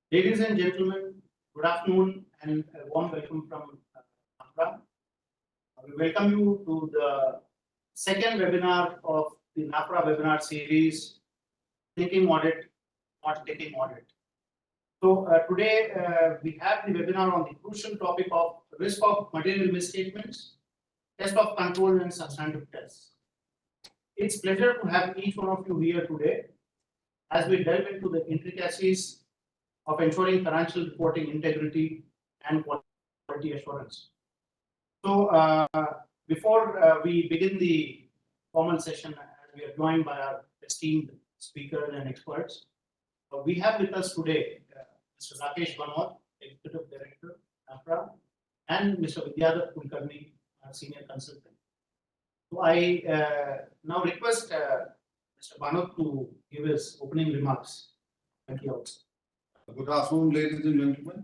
Ladies and gentlemen, good afternoon and a warm welcome from NAFRA. We welcome you to the second webinar of the NAFRA webinar series, Thinking Audit, Not Taking Audit. So today we have the webinar on the crucial topic of risk of material misstatements, test of control and substantive tests. It's a pleasure to have each one of you here today as we delve into the intricacies of ensuring financial reporting integrity and quality assurance. So before we begin the formal session, we are joined by our esteemed speakers and experts. We have with us today Mr. Rakesh Banod, Executive Director, NAFRA, and Mr. Vidyadhar Kulkarni, our Senior Consultant. So I now request Mr. Banod to give his opening remarks. Thank you also. Good afternoon, ladies and gentlemen.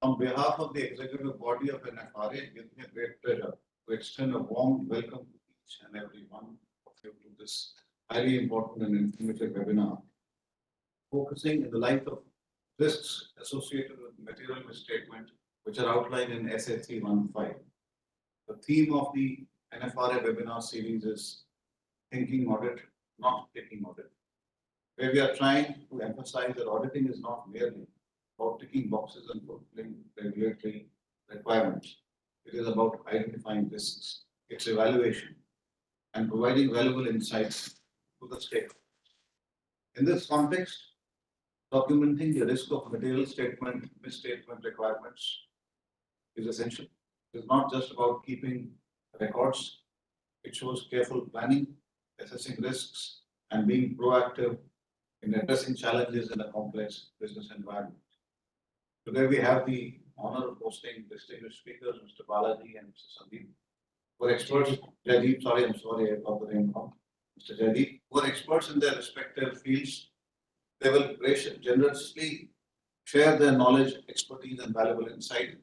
On behalf of the executive body of NFRA, it gives me a great pleasure to extend a warm welcome to each and every one of you to this highly important and informative webinar, focusing in the light of risks associated with material misstatement, which are outlined in SAC 1.5. The theme of the NFRA webinar series is Thinking Audit, Not Taking Audit, where we are trying to emphasize that auditing is not merely about ticking boxes and fulfilling regulatory requirements. It is about identifying risks, its evaluation, and providing valuable insights to the stakeholders. In this context, documenting the risk of material statement, misstatement requirements is essential. It is not just about keeping records. It shows careful planning, assessing risks, and being proactive in addressing challenges in a complex business environment. Today we have the honor of hosting distinguished speakers, Mr. Balaji and Mr. Sandeep, who are experts. Jaideep, I'm sorry, I got the name wrong. Mr. Jaideep, who are experts in their respective fields. They will generously share their knowledge, expertise, and valuable insight,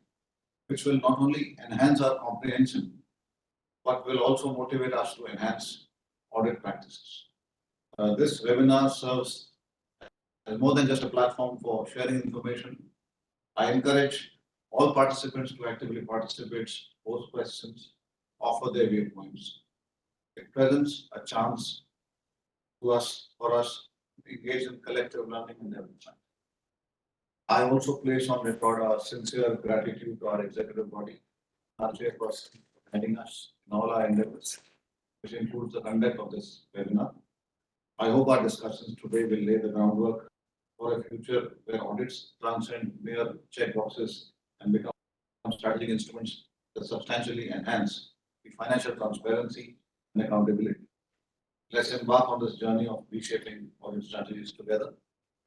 which will not only enhance our comprehension, but will also motivate us to enhance audit practices. This webinar serves as more than just a platform for sharing information. I encourage all participants to actively participate, pose questions, offer their viewpoints. It presents a chance for us to engage in collective learning and development. I also place on record our sincere gratitude to our executive body, our chairperson, for guiding us in all our endeavors, which includes the conduct of this webinar. I hope our discussions today will lay the groundwork for a future where audits transcend mere checkboxes and become strategic instruments that substantially enhance the financial transparency and accountability. Let's embark on this journey of reshaping audit strategies together.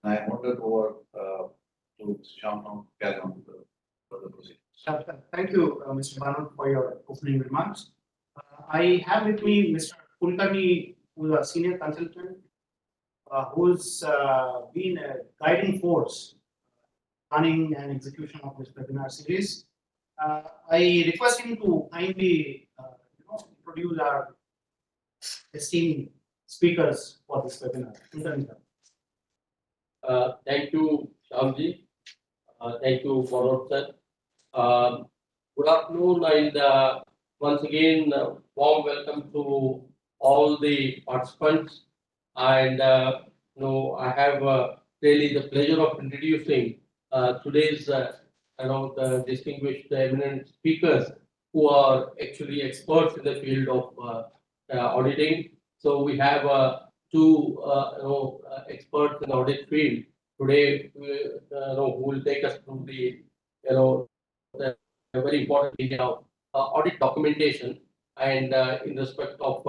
And I handed over to Shyam to carry on with the further proceedings. Thank you, Mr. Banod, for your opening remarks. I have with me Mr. Kulkarni, who is a senior consultant, who's been a guiding force planning and execution of this webinar series. I request him to kindly introduce our esteemed speakers for this webinar. Thank you, Shyamji. Thank you, Manoj sir. Good afternoon, and once again, warm welcome to all the participants. And I have really the pleasure of introducing today's the distinguished eminent speakers who are actually experts in the field of auditing. So we have two experts in audit field today who will take us through the very important area of audit documentation and in respect of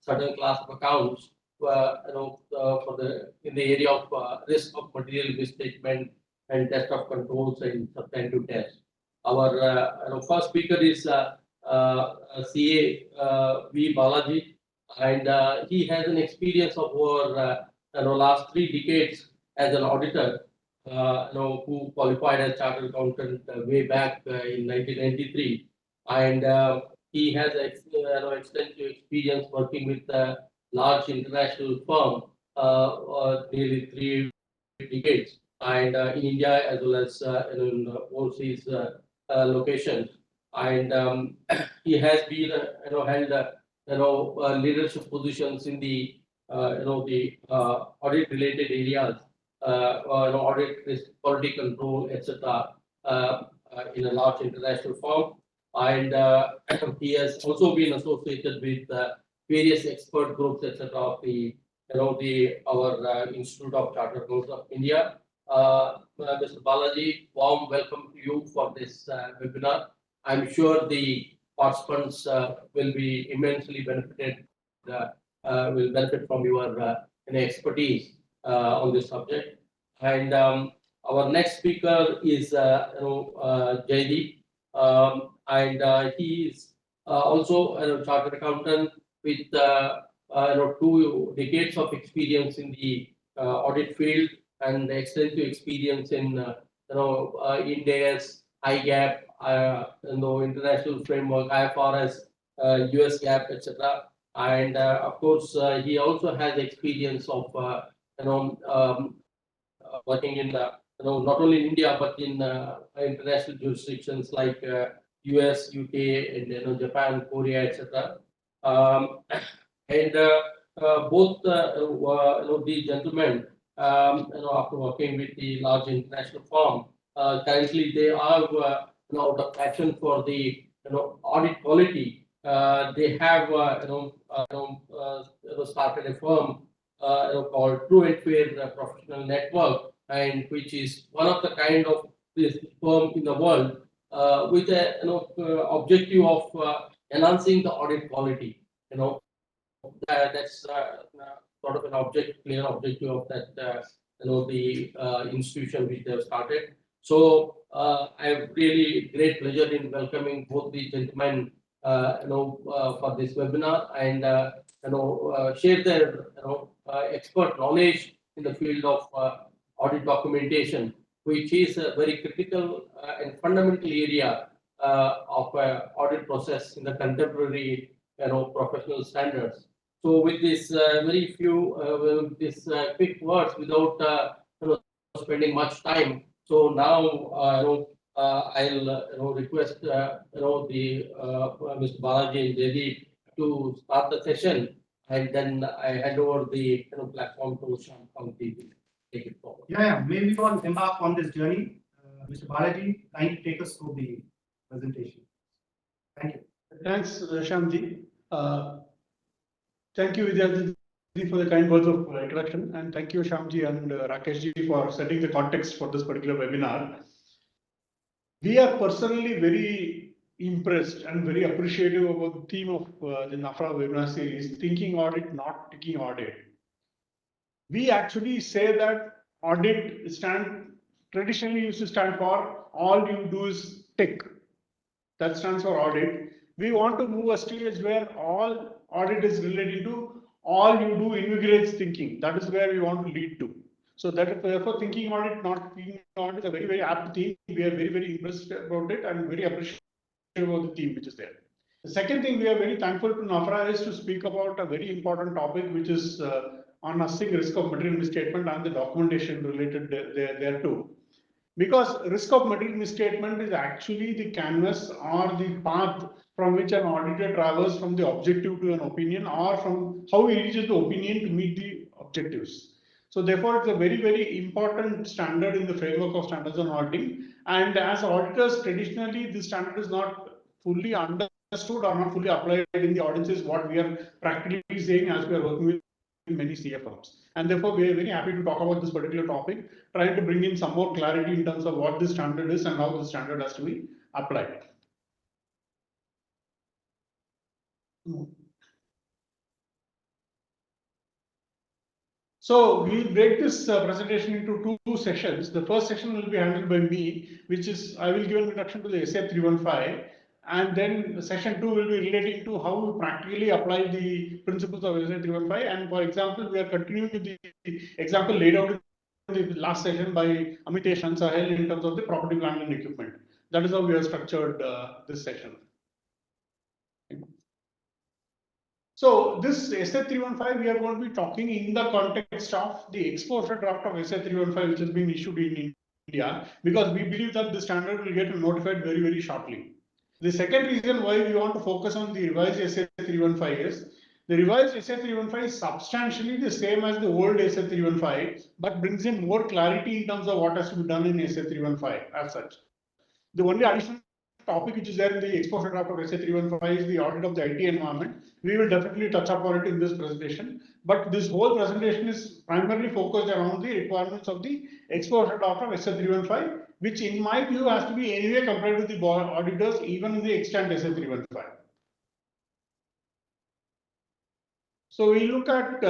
certain class of accounts in the area of risk of material misstatement and test of controls and substantive tests. Our first speaker is CA V Balaji, and he has an experience of over last 3 decades as an auditor, who qualified as chartered accountant way back in 1993, and he has extensive experience working with a large international firm, nearly 3 decades, and in India as well as in overseas locations. And he has been, held leadership positions in the the audit related areas, audit risk, quality control, etc. In a large international firm, and he has also been associated with various expert groups, etc. Of the our Institute of Chartered Accountants of India. Mr. Balaji, warm welcome to you for this webinar. I'm sure the participants will be immensely benefited, will benefit from your expertise on this subject. And our next speaker is Jaideep, and he is also a chartered accountant with 2 decades of experience in the audit field and extensive experience in Ind AS, IGAP, international framework, IFRS, US GAAP, etc. And of course, he also has experience of working in not only in India but in international jurisdictions like US, UK, and Japan, Korea, etc. Um, and both the gentlemen, after working with the large international firm, currently they are out of passion for the audit quality. They have started a firm called True and Fair Professional Network, and which is one of the kind of this firm in the world with a objective of enhancing the audit quality. That's sort of an clear objective of that the institution which they have started. So I have really great pleasure in welcoming both the gentlemen for this webinar, and share their expert knowledge in the field of audit documentation, which is a very critical and fundamental area of audit process in the contemporary professional standards. So with this very few this quick words, without spending much time, so now I'll request the Mr. Balaji and Jaideep to start the session, and then I hand over the platform to Shyam to take it forward. Yeah, maybe we will embark on this journey. Mr. Balaji, kindly take us through the presentation. Thank you. Thanks, Shyamji. Thank you, Vidyaji, for the kind words of introduction, and thank you, Shyamji and Rakeshji, for setting the context for this particular webinar. We are personally very impressed and very appreciative about the theme of the NAFRA webinar series, Thinking Audit, Not Ticking Audit. We actually say that audit traditionally used to stand for all you do is tick. That stands for audit. We want to move a stage where all audit is related to all you do invigorates thinking. That is where we want to lead to. So that therefore thinking audit, not being audit is a very, very apt theme. We are very, very impressed about it and very appreciative about the theme which is there. The second thing we are very thankful to NAFRA is to speak about a very important topic, which is on assessing risk of material misstatement and the documentation related there too. Because risk of material misstatement is actually the canvas or the path from which an auditor travels from the objective to an opinion, or from how he reaches the opinion to meet the objectives. So therefore, it's a very, very important standard in the framework of standards on auditing. And as auditors, traditionally, this standard is not fully understood or not fully applied in the audiences, what we are practically saying as we are working with many CA firms. And therefore, we are very happy to talk about this particular topic, trying to bring in some more clarity in terms of what this standard is and how this standard has to be applied. So we'll break this presentation into two sessions. The first session will be handled by me, which is I will give an introduction to the SA 315. And then session 2 will be relating to how we practically apply the principles of SA 315. And for example, we are continuing with the example laid out in in the last session by Amitesh and Sahil in terms of the property, plant and equipment. That is how we have structured this session. So this SA 315 we are going to be talking in the context of the exposure draft of SA 315 which has been issued in India, because we believe that the standard will get notified very shortly. The second reason why we want to focus on the revised SA 315 is the revised SA 315 is substantially the same as the old SA 315, but brings in more clarity in terms of what has to be done in SA 315 as such. The only additional topic which is there in the exposure draft of SA 315 is the audit of the IT environment. We will definitely touch upon it in this presentation, but this whole presentation is primarily focused around the requirements of the exposure draft of SA 315, which in my view has to be anyway compared with the auditors even in the extant SA 315. So we look at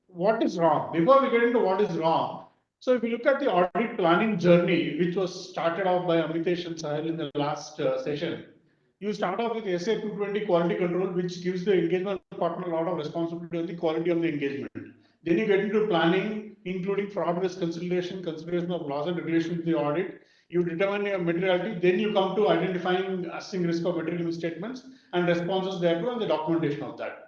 what is wrong. Before we get into what is wrong, so if you look at the audit planning journey, which was started off by Amitesh and Sahil in the last session, you start off with SA 220 quality control, which gives the engagement partner a lot of responsibility on the quality of the engagement. Then you get into planning, including fraud risk consideration of laws and regulations in the audit. You determine your materiality, then you come to identifying assessing risk of material misstatements and responses thereto and the documentation of that.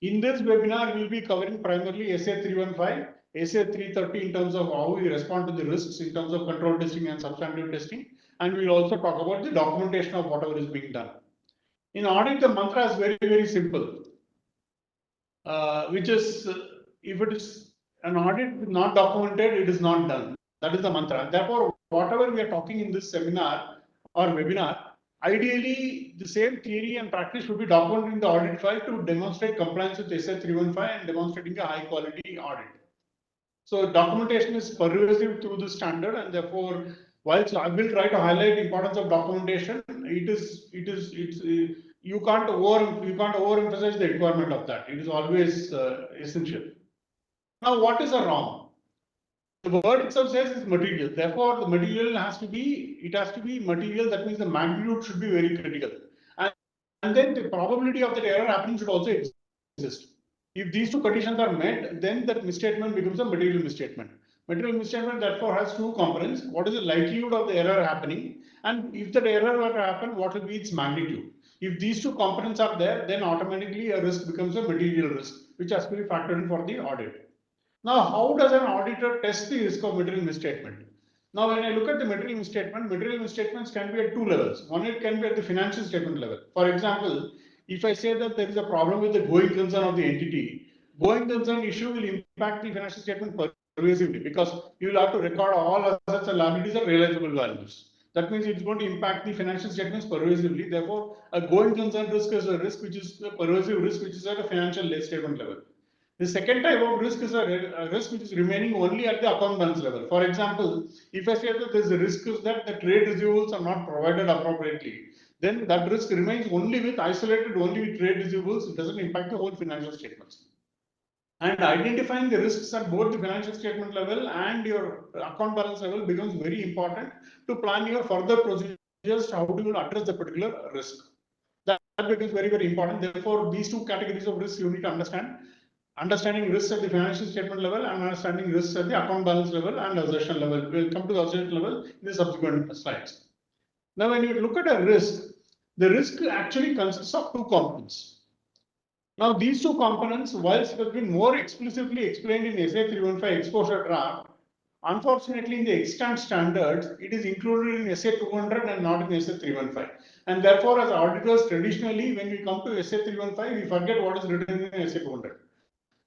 In this webinar, we will be covering primarily SA 315, SA 330 in terms of how we respond to the risks in terms of control testing and substantive testing, and we will also talk about the documentation of whatever is being done. In audit, the mantra is very simple, which is if it is an audit not documented, it is not done. That is the mantra. Therefore, whatever we are talking in this seminar or webinar, ideally, the same theory and practice should be documented in the audit file to demonstrate compliance with SA 315 and demonstrating a high quality audit. So documentation is pervasive through the standard, and therefore, whilst I will try to highlight the importance of documentation, you can't overemphasize the requirement of that. It is always essential. Now, what is a wrong? The word itself says it's material. Therefore, the material has to be material. That means the magnitude should be very critical. And then the probability of that error happening should also exist. If these two conditions are met, then that misstatement becomes a material misstatement. Material misstatement therefore has two components. What is the likelihood of the error happening? And if that error were to happen, what will be its magnitude? If these two components are there, then automatically a risk becomes a material risk, which has to be factored in for the audit. Now, how does an auditor test the risk of material misstatement? Now, when I look at the material misstatements can be at two levels. One, it can be at the financial statement level. For example, if I say that there is a problem with the going concern of the entity, going concern issue will impact the financial statement pervasively because you will have to record all assets and liabilities at realizable values. That means it's going to impact the financial statements pervasively. Therefore, a going concern risk is a risk which is a pervasive risk which is at a financial statement level. The second type of risk is a risk which is remaining only at the account balance level. For example, if I say that there is a risk is that the trade receivables are not provided appropriately, then that risk remains only with isolated only with trade receivables. It doesn't impact the whole financial statements. And identifying the risks at both the financial statement level and your account balance level becomes very important to plan your further procedures. How do you address the particular risk? That becomes very important. Therefore, these two categories of risks you need to understand. Understanding risks at the financial statement level and understanding risks at the account balance level and assertion level. We'll come to the assertion level in the subsequent slides. Now, when you look at a risk, the risk actually consists of two components. Now, these two components, whilst it has been more explicitly explained in SA 315 exposure draft, unfortunately, in the extant standards, it is included in SA 200 and not in SA 315. And therefore, as auditors, traditionally, when we come to SA 315, we forget what is written in SA 200.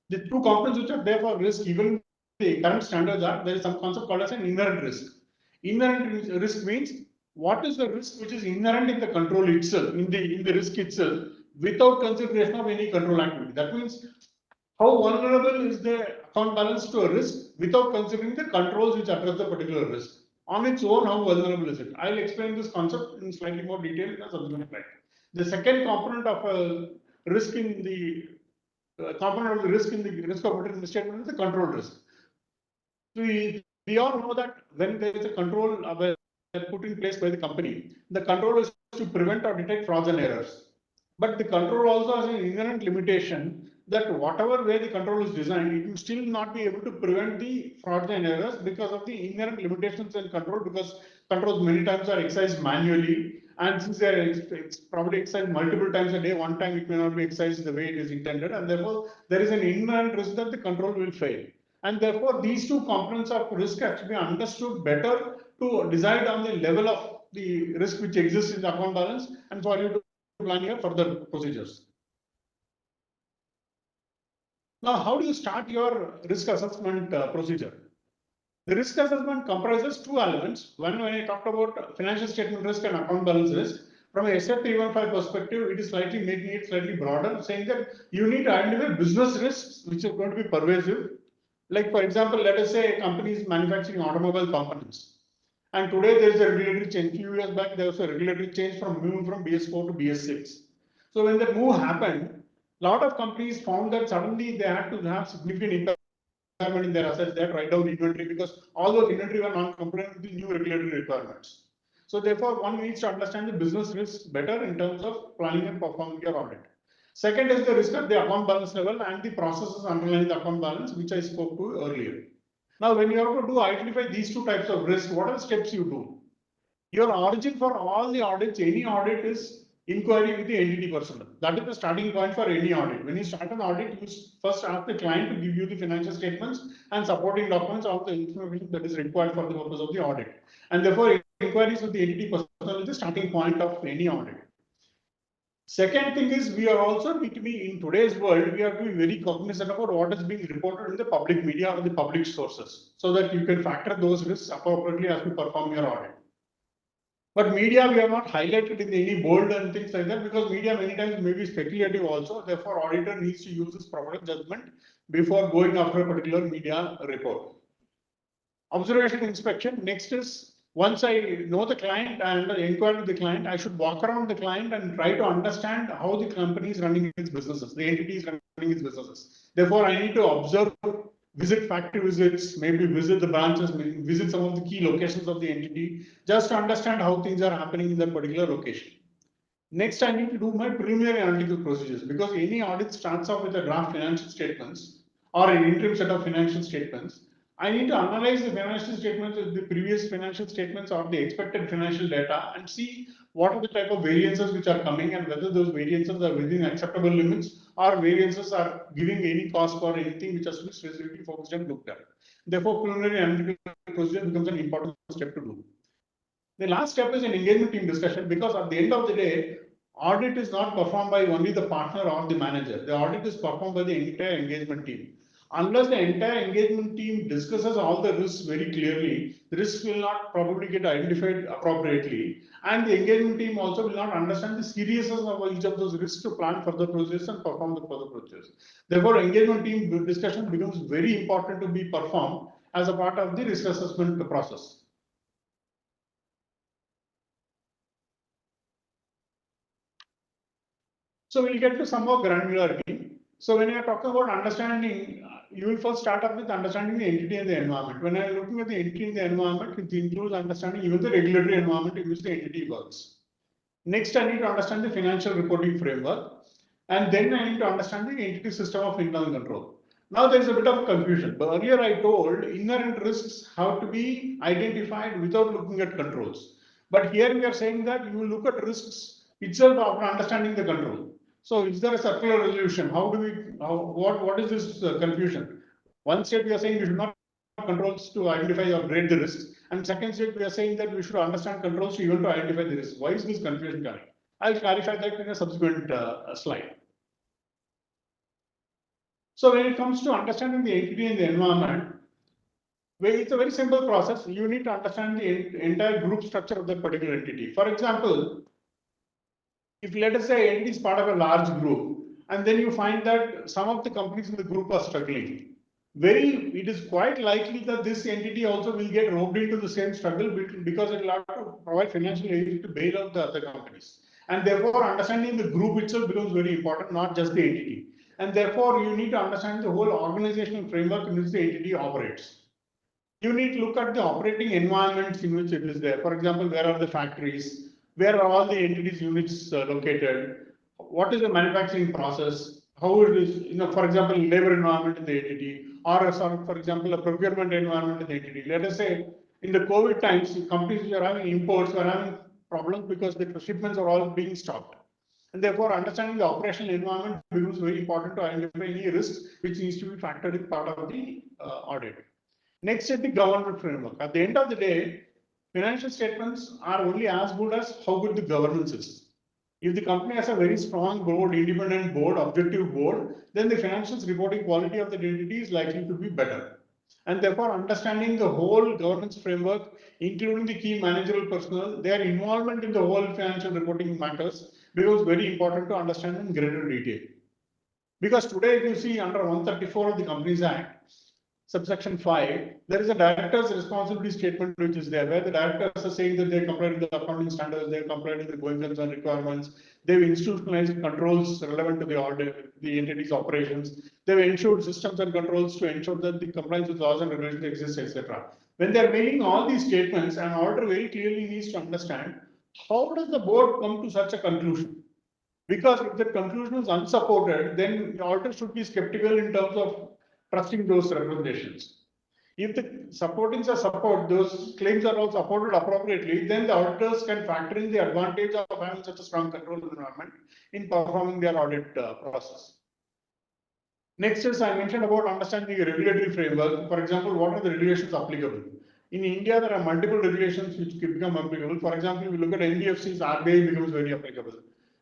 The two components which are there for risk, even the current standards are, there is some concept called as an inherent risk. Inherent risk means what is the risk which is inherent in the control itself, in the risk itself, without consideration of any control activity. That means how vulnerable is the account balance to a risk without considering the controls which address the particular risk. On its own, how vulnerable is it? I'll explain this concept in slightly more detail in a subsequent slide. The second component of a risk in the component of the risk in the risk of material misstatement is the control risk. So we all know that when there is a control put in place by the company, the control is to prevent or detect frauds and errors. But the control also has an inherent limitation that whatever way the control is designed, it will still not be able to prevent the fraudulent errors because of the inherent limitations in control, because controls many times are exercised manually, and since it's probably exercised multiple times a day, one time it may not be exercised the way it is intended, and therefore there is an inherent risk that the control will fail. And therefore, these two components of risk have to be understood better to decide on the level of the risk which exists in the account balance and for you to plan your further procedures. Now, how do you start your risk assessment procedure? The risk assessment comprises two elements. One, when I talked about financial statement risk and account balance risk, from a SF 315 perspective, it is slightly making it slightly broader, saying that you need to identify business risks which are going to be pervasive. Like, for example, let us say a company is manufacturing automobile components. And today there is a regulatory change. A few years back, there was a regulatory change from moving from BS4 to BS6. So when that move happened, a lot of companies found that suddenly they had to have significant impairment in their assets. They had to write down inventory because all those inventory were non-compliant with the new regulatory requirements. So therefore, one needs to understand the business risks better in terms of planning and performing your audit. Second is the risk at the account balance level and the processes underlying the account balance, which I spoke to earlier. Now, when you have to identify these two types of risk, what are the steps you do? Your origin for all the audits, any audit is inquiry with the entity personnel. That is the starting point for any audit. When you start an audit, you first ask the client to give you the financial statements and supporting documents, all the information that is required for the purpose of the audit. And therefore, inquiries with the entity personnel is the starting point of any audit. Second thing is, we are also need to be, in today's world, we have to be very cognizant about what is being reported in the public media or the public sources, so that you can factor those risks appropriately as you perform your audit. But media, we have not highlighted in any bold and things like that, because media many times may be speculative also. Therefore, auditor needs to use his proper judgment before going after a particular media report. Observation inspection. Next is, once I know the client and inquire with the client, I should walk around the client and try to understand how the company is running its businesses, the entity is running its businesses. Therefore, I need to observe, visit factory visits, maybe visit the branches, maybe visit some of the key locations of the entity, just to understand how things are happening in that particular location. Next, I need to do my preliminary analytical procedures, because any audit starts off with a draft financial statements or an interim set of financial statements. I need to analyze the financial statements of the previous financial statements or the expected financial data and see what are the type of variances which are coming and whether those variances are within acceptable limits or variances are giving any cause for anything which has to be specifically focused and looked at. Therefore, preliminary analytical procedure becomes an important step to do. The last step is an engagement team discussion, because at the end of the day, audit is not performed by only the partner or the manager. The audit is performed by the entire engagement team. Unless the entire engagement team discusses all the risks very clearly, the risks will not probably get identified appropriately. And the engagement team also will not understand the seriousness of each of those risks to plan further procedures and perform the further procedures. Therefore, engagement team discussion becomes very important to be performed as a part of the risk assessment process. So we'll get to some more granularity. So when you are talking about understanding, you will first start up with understanding the entity and the environment. When I am looking at the entity and the environment, it includes understanding even the regulatory environment in which the entity works. Next, I need to understand the financial reporting framework. And then I need to understand the entity system of internal control. Now there is a bit of confusion. But earlier I told inherent risks have to be identified without looking at controls. But here we are saying that you will look at risks itself after understanding the control. So is there a circular resolution? How do we, what is this confusion? One state we are saying we should not have controls to identify or grade the risks. And second state we are saying that we should understand controls to even to identify the risks. Why is this confusion coming? I'll clarify that in a subsequent slide. So when it comes to understanding the entity and the environment, it's a very simple process. You need to understand the entire group structure of that particular entity. For example, if let us say entity is part of a large group, and then you find that some of the companies in the group are struggling, it is quite likely that this entity also will get roped into the same struggle, because it will have to provide financial aid to bail out the other companies. And therefore, understanding the group itself becomes very important, not just the entity. And therefore, you need to understand the whole organizational framework in which the entity operates. You need to look at the operating environments in which it is there. For example, where are the factories? Where are all the entities units located? What is the manufacturing process? how it is, for example, labor environment in the entity, or for example, a procurement environment in the entity. Let us say in the COVID times, companies which are having imports were having problems because the shipments are all being stopped. And therefore, understanding the operational environment becomes very important to identify any risks which needs to be factored in part of the audit. Next is the governance framework. At the end of the day, financial statements are only as good as how good the governance is. If the company has a very strong board, independent board, objective board, then the financials reporting quality of the entity is likely to be better. And therefore, understanding the whole governance framework, including the key managerial personnel, their involvement in the whole financial reporting matters becomes very important to understand in greater detail. Because today, if you see under 134 of the Companies Act, subsection 5, there is a director's responsibility statement which is there, where the directors are saying that they comply with the accounting standards, they comply with the going concern requirements, they've institutionalized controls relevant to the audit, the entity's operations, they've ensured systems and controls to ensure that the compliance with laws and regulations exists, etc. When they're making all these statements, an auditor very clearly needs to understand how does the board come to such a conclusion? Because if the conclusion is unsupported, then the auditor should be skeptical in terms of trusting those representations. If the supportings are support, those claims are all supported appropriately, then the auditors can factor in the advantage of having such a strong control environment in performing their audit process. Next is I mentioned about understanding the regulatory framework. For example, what are the regulations applicable? In India, there are multiple regulations which become applicable. For example, if you look at NBFCs, RBI becomes very applicable.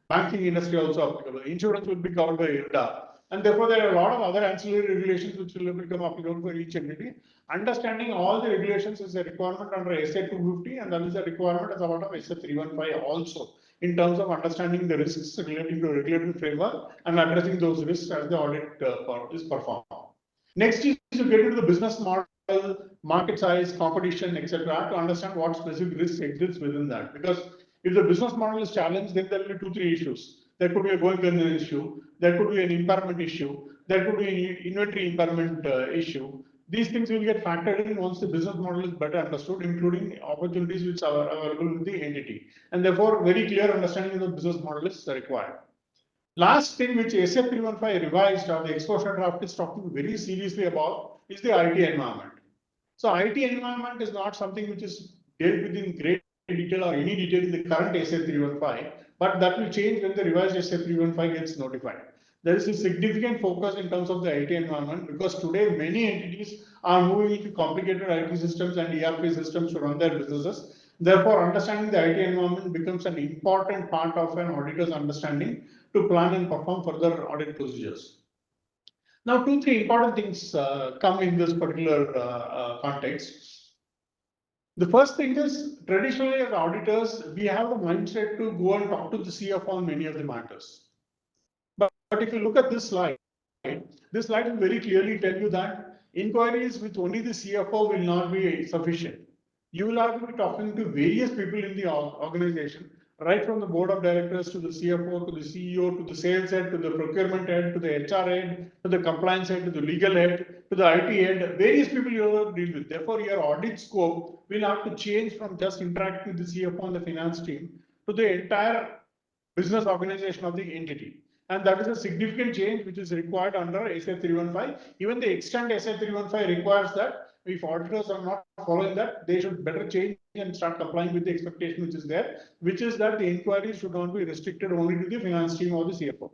Banking industry also applicable. Insurance will be covered by IRDA. And therefore, there are a lot of other ancillary regulations which will become applicable for each entity. Understanding all the regulations is a requirement under SA 250, and that is a requirement as a part of SA 315 also, in terms of understanding the risks relating to regulatory framework and addressing those risks as the audit is performed. Next is to get into the business model, market size, competition, etc., to understand what specific risks exist within that. Because if the business model is challenged, then there will be 2-3 issues. There could be a going concern issue, there could be an impairment issue, there could be an inventory impairment issue. These things will get factored in once the business model is better understood, including opportunities which are available with the entity. And therefore, very clear understanding of the business model is required. Last thing which SA 315 revised or the exposure draft is talking very seriously about is the IT environment. So IT environment is not something which is dealt with in great detail or any detail in the current SA 315, but that will change when the revised SA 315 gets notified. There is a significant focus in terms of the IT environment because today many entities are moving into complicated IT systems and ERP systems to run their businesses. Therefore, understanding the IT environment becomes an important part of an auditor's understanding to plan and perform further audit procedures. Now, 2-3 important things come in this particular context. The first thing is, traditionally as auditors, we have the mindset to go and talk to the CFO on many of the matters. But if you look at this slide will very clearly tell you that inquiries with only the CFO will not be sufficient. You will have to be talking to various people in the organization, right from the board of directors to the CFO, to the CEO, to the sales head, to the procurement head, to the HR head, to the compliance head, to the legal head, to the IT head, various people you will deal with. Therefore, your audit scope will have to change from just interacting with the CFO and the finance team to the entire business organization of the entity. And that is a significant change which is required under SA 315. Even the extent SA 315 requires that if auditors are not following that, they should better change and start complying with the expectation which is there, which is that the inquiry should not be restricted only to the finance team or the CFO.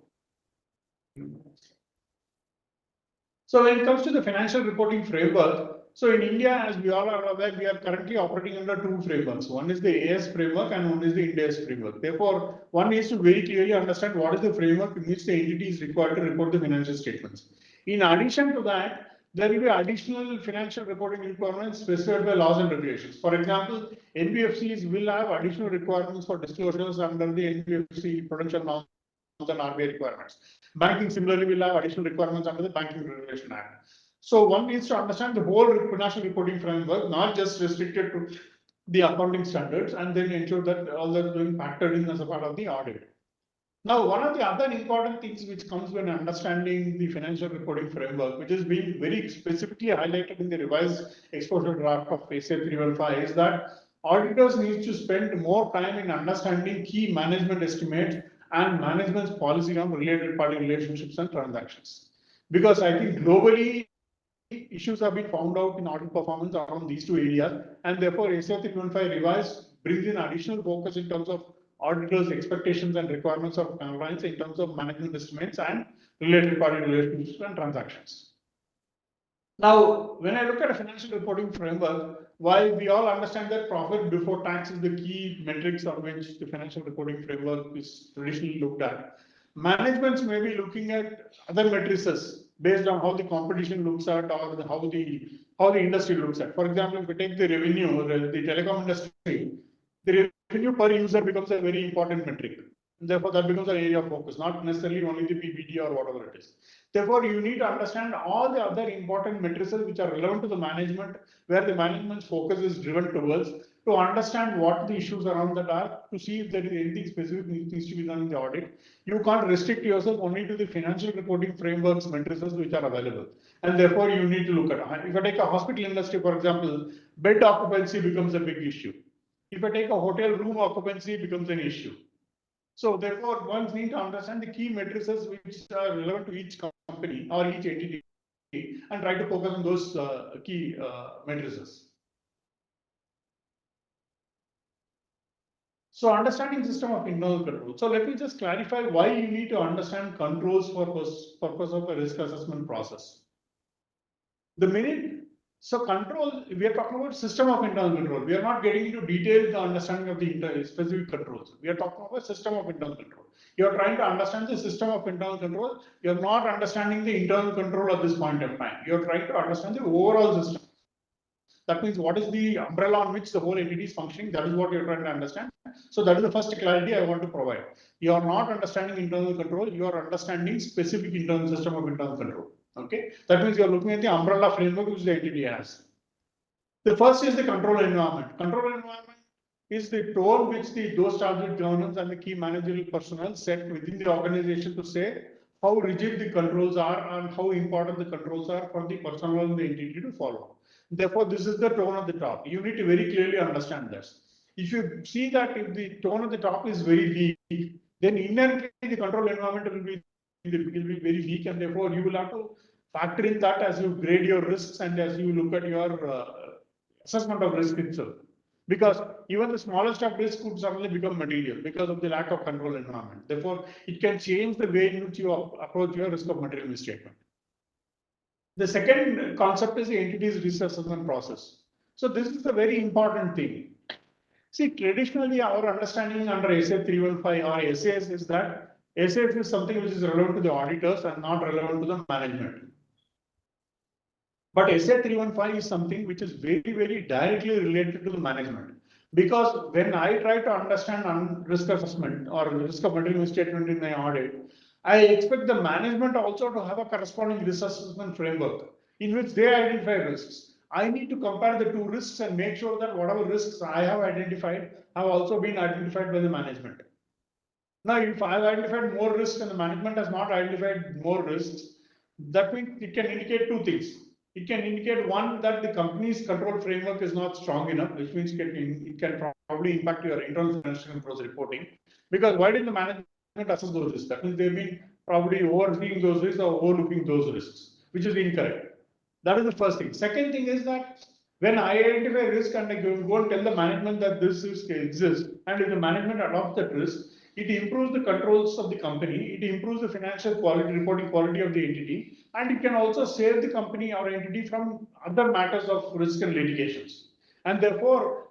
So when it comes to the financial reporting framework, so in India, as we all are aware, we are currently operating under 2 frameworks. One is the AS framework and one is the Ind AS framework. Therefore, one needs to very clearly understand what is the framework in which the entity is required to report the financial statements. In addition to that, there will be additional financial reporting requirements specified by laws and regulations. For example, NBFCs will have additional requirements for disclosures under the NBFC prudential norms and RBI requirements. Banking similarly will have additional requirements under the Banking Regulation Act. So one needs to understand the whole financial reporting framework, not just restricted to the accounting standards, and then ensure that all that is being factored in as a part of the audit. Now, one of the other important things which comes when understanding the financial reporting framework, which is being very specifically highlighted in the revised exposure draft of SA 315, is that auditors need to spend more time in understanding key management estimates and management's policy on related party relationships and transactions. Because I think globally, issues have been found out in audit performance around these two areas, and therefore ACR 315 revised brings in additional focus in terms of auditors' expectations and requirements of compliance in terms of management estimates and related party relationships and transactions. Now, when I look at a financial reporting framework, while we all understand that profit before tax is the key metrics on which the financial reporting framework is traditionally looked at, managements may be looking at other matrices based on how the competition looks at or how the industry looks at. For example, if we take the revenue, the telecom industry, the revenue per user becomes a very important metric. Therefore, that becomes an area of focus, not necessarily only the PBT or whatever it is. Therefore, you need to understand all the other important metrics which are relevant to the management, where the management's focus is driven towards, to understand what the issues around that are, to see if there is anything specific needs to be done in the audit. You can't restrict yourself only to the financial reporting frameworks matrices which are available. And therefore, you need to look at, if I take a hospital industry, for example, bed occupancy becomes a big issue. If I take a hotel room occupancy, it becomes an issue. So therefore, one needs to understand the key matrices which are relevant to each company or each entity and try to focus on those key matrices. So understanding system of internal control. So let me just clarify why you need to understand controls for purpose of a risk assessment process. The minute So control, we are talking about system of internal control. We are not getting into detailed understanding of the specific controls. We are talking about system of internal control. You are trying to understand the system of internal control. You are not understanding the internal control at this point of time. You are trying to understand the overall system. That means what is the umbrella on which the whole entity is functioning? That is what you are trying to understand. So that is the first clarity I want to provide. You are not understanding internal control. You are understanding specific internal system of internal control. Okay, that means you are looking at the umbrella framework which the entity has. The first is the control environment. Control environment is the tone which those charged with governance and the key managerial personnel set within the organization to say how rigid the controls are and how important the controls are for the personnel and the entity to follow. Therefore, this is the tone at the top. You need to very clearly understand this. If you see that if the tone at the top is very weak, then inherently the control environment will be very weak, and therefore you will have to factor in that as you grade your risks and as you look at your assessment of risk itself. Because even the smallest of risk could suddenly become material because of the lack of control environment. Therefore, it can change the way in which you approach your risk of material misstatement. The second concept is the entity's risk assessment process. So this is a very important thing. See, traditionally, our understanding under SA 315 or SAS is that SAS is something which is relevant to the auditors and not relevant to the management. But SA 315 is something which is very, very directly related to the management. Because when I try to understand risk assessment or risk of material misstatement in my audit, I expect the management also to have a corresponding risk assessment framework in which they identify risks. I need to compare the two risks and make sure that whatever risks I have identified have also been identified by the management. Now, if I have identified more risks and the management has not identified more risks, that means it can indicate two things. It can indicate one, that the company's control framework is not strong enough, which means it can probably impact your internal financial controls reporting. Because why didn't the management assess those risks? That means they've been probably overseeing those risks or overlooking those risks, which is incorrect. That is the first thing. Second thing is that when I identify risk and I go and tell the management that this risk exists, and if the management adopts that risk, it improves the controls of the company, it improves the financial quality, reporting quality of the entity, and it can also save the company or entity from other matters of risk and litigations. And therefore,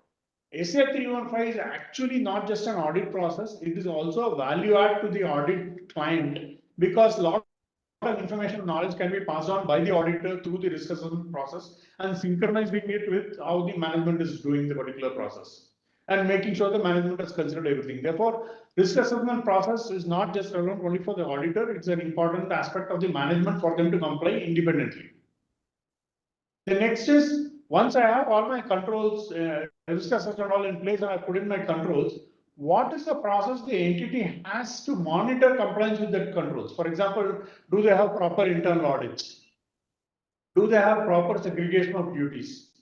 SA 315 is actually not just an audit process, it is also a value add to the audit client, because a lot of information and knowledge can be passed on by the auditor through the risk assessment process and synchronizing it with how the management is doing the particular process and making sure the management has considered everything. Therefore, risk assessment process is not just relevant only for the auditor, it's an important aspect of the management for them to comply independently. The next is, once I have all my controls, risk assessment all in place and I put in my controls, what is the process the entity has to monitor compliance with that controls? For example, do they have proper internal audits? Do they have proper segregation of duties?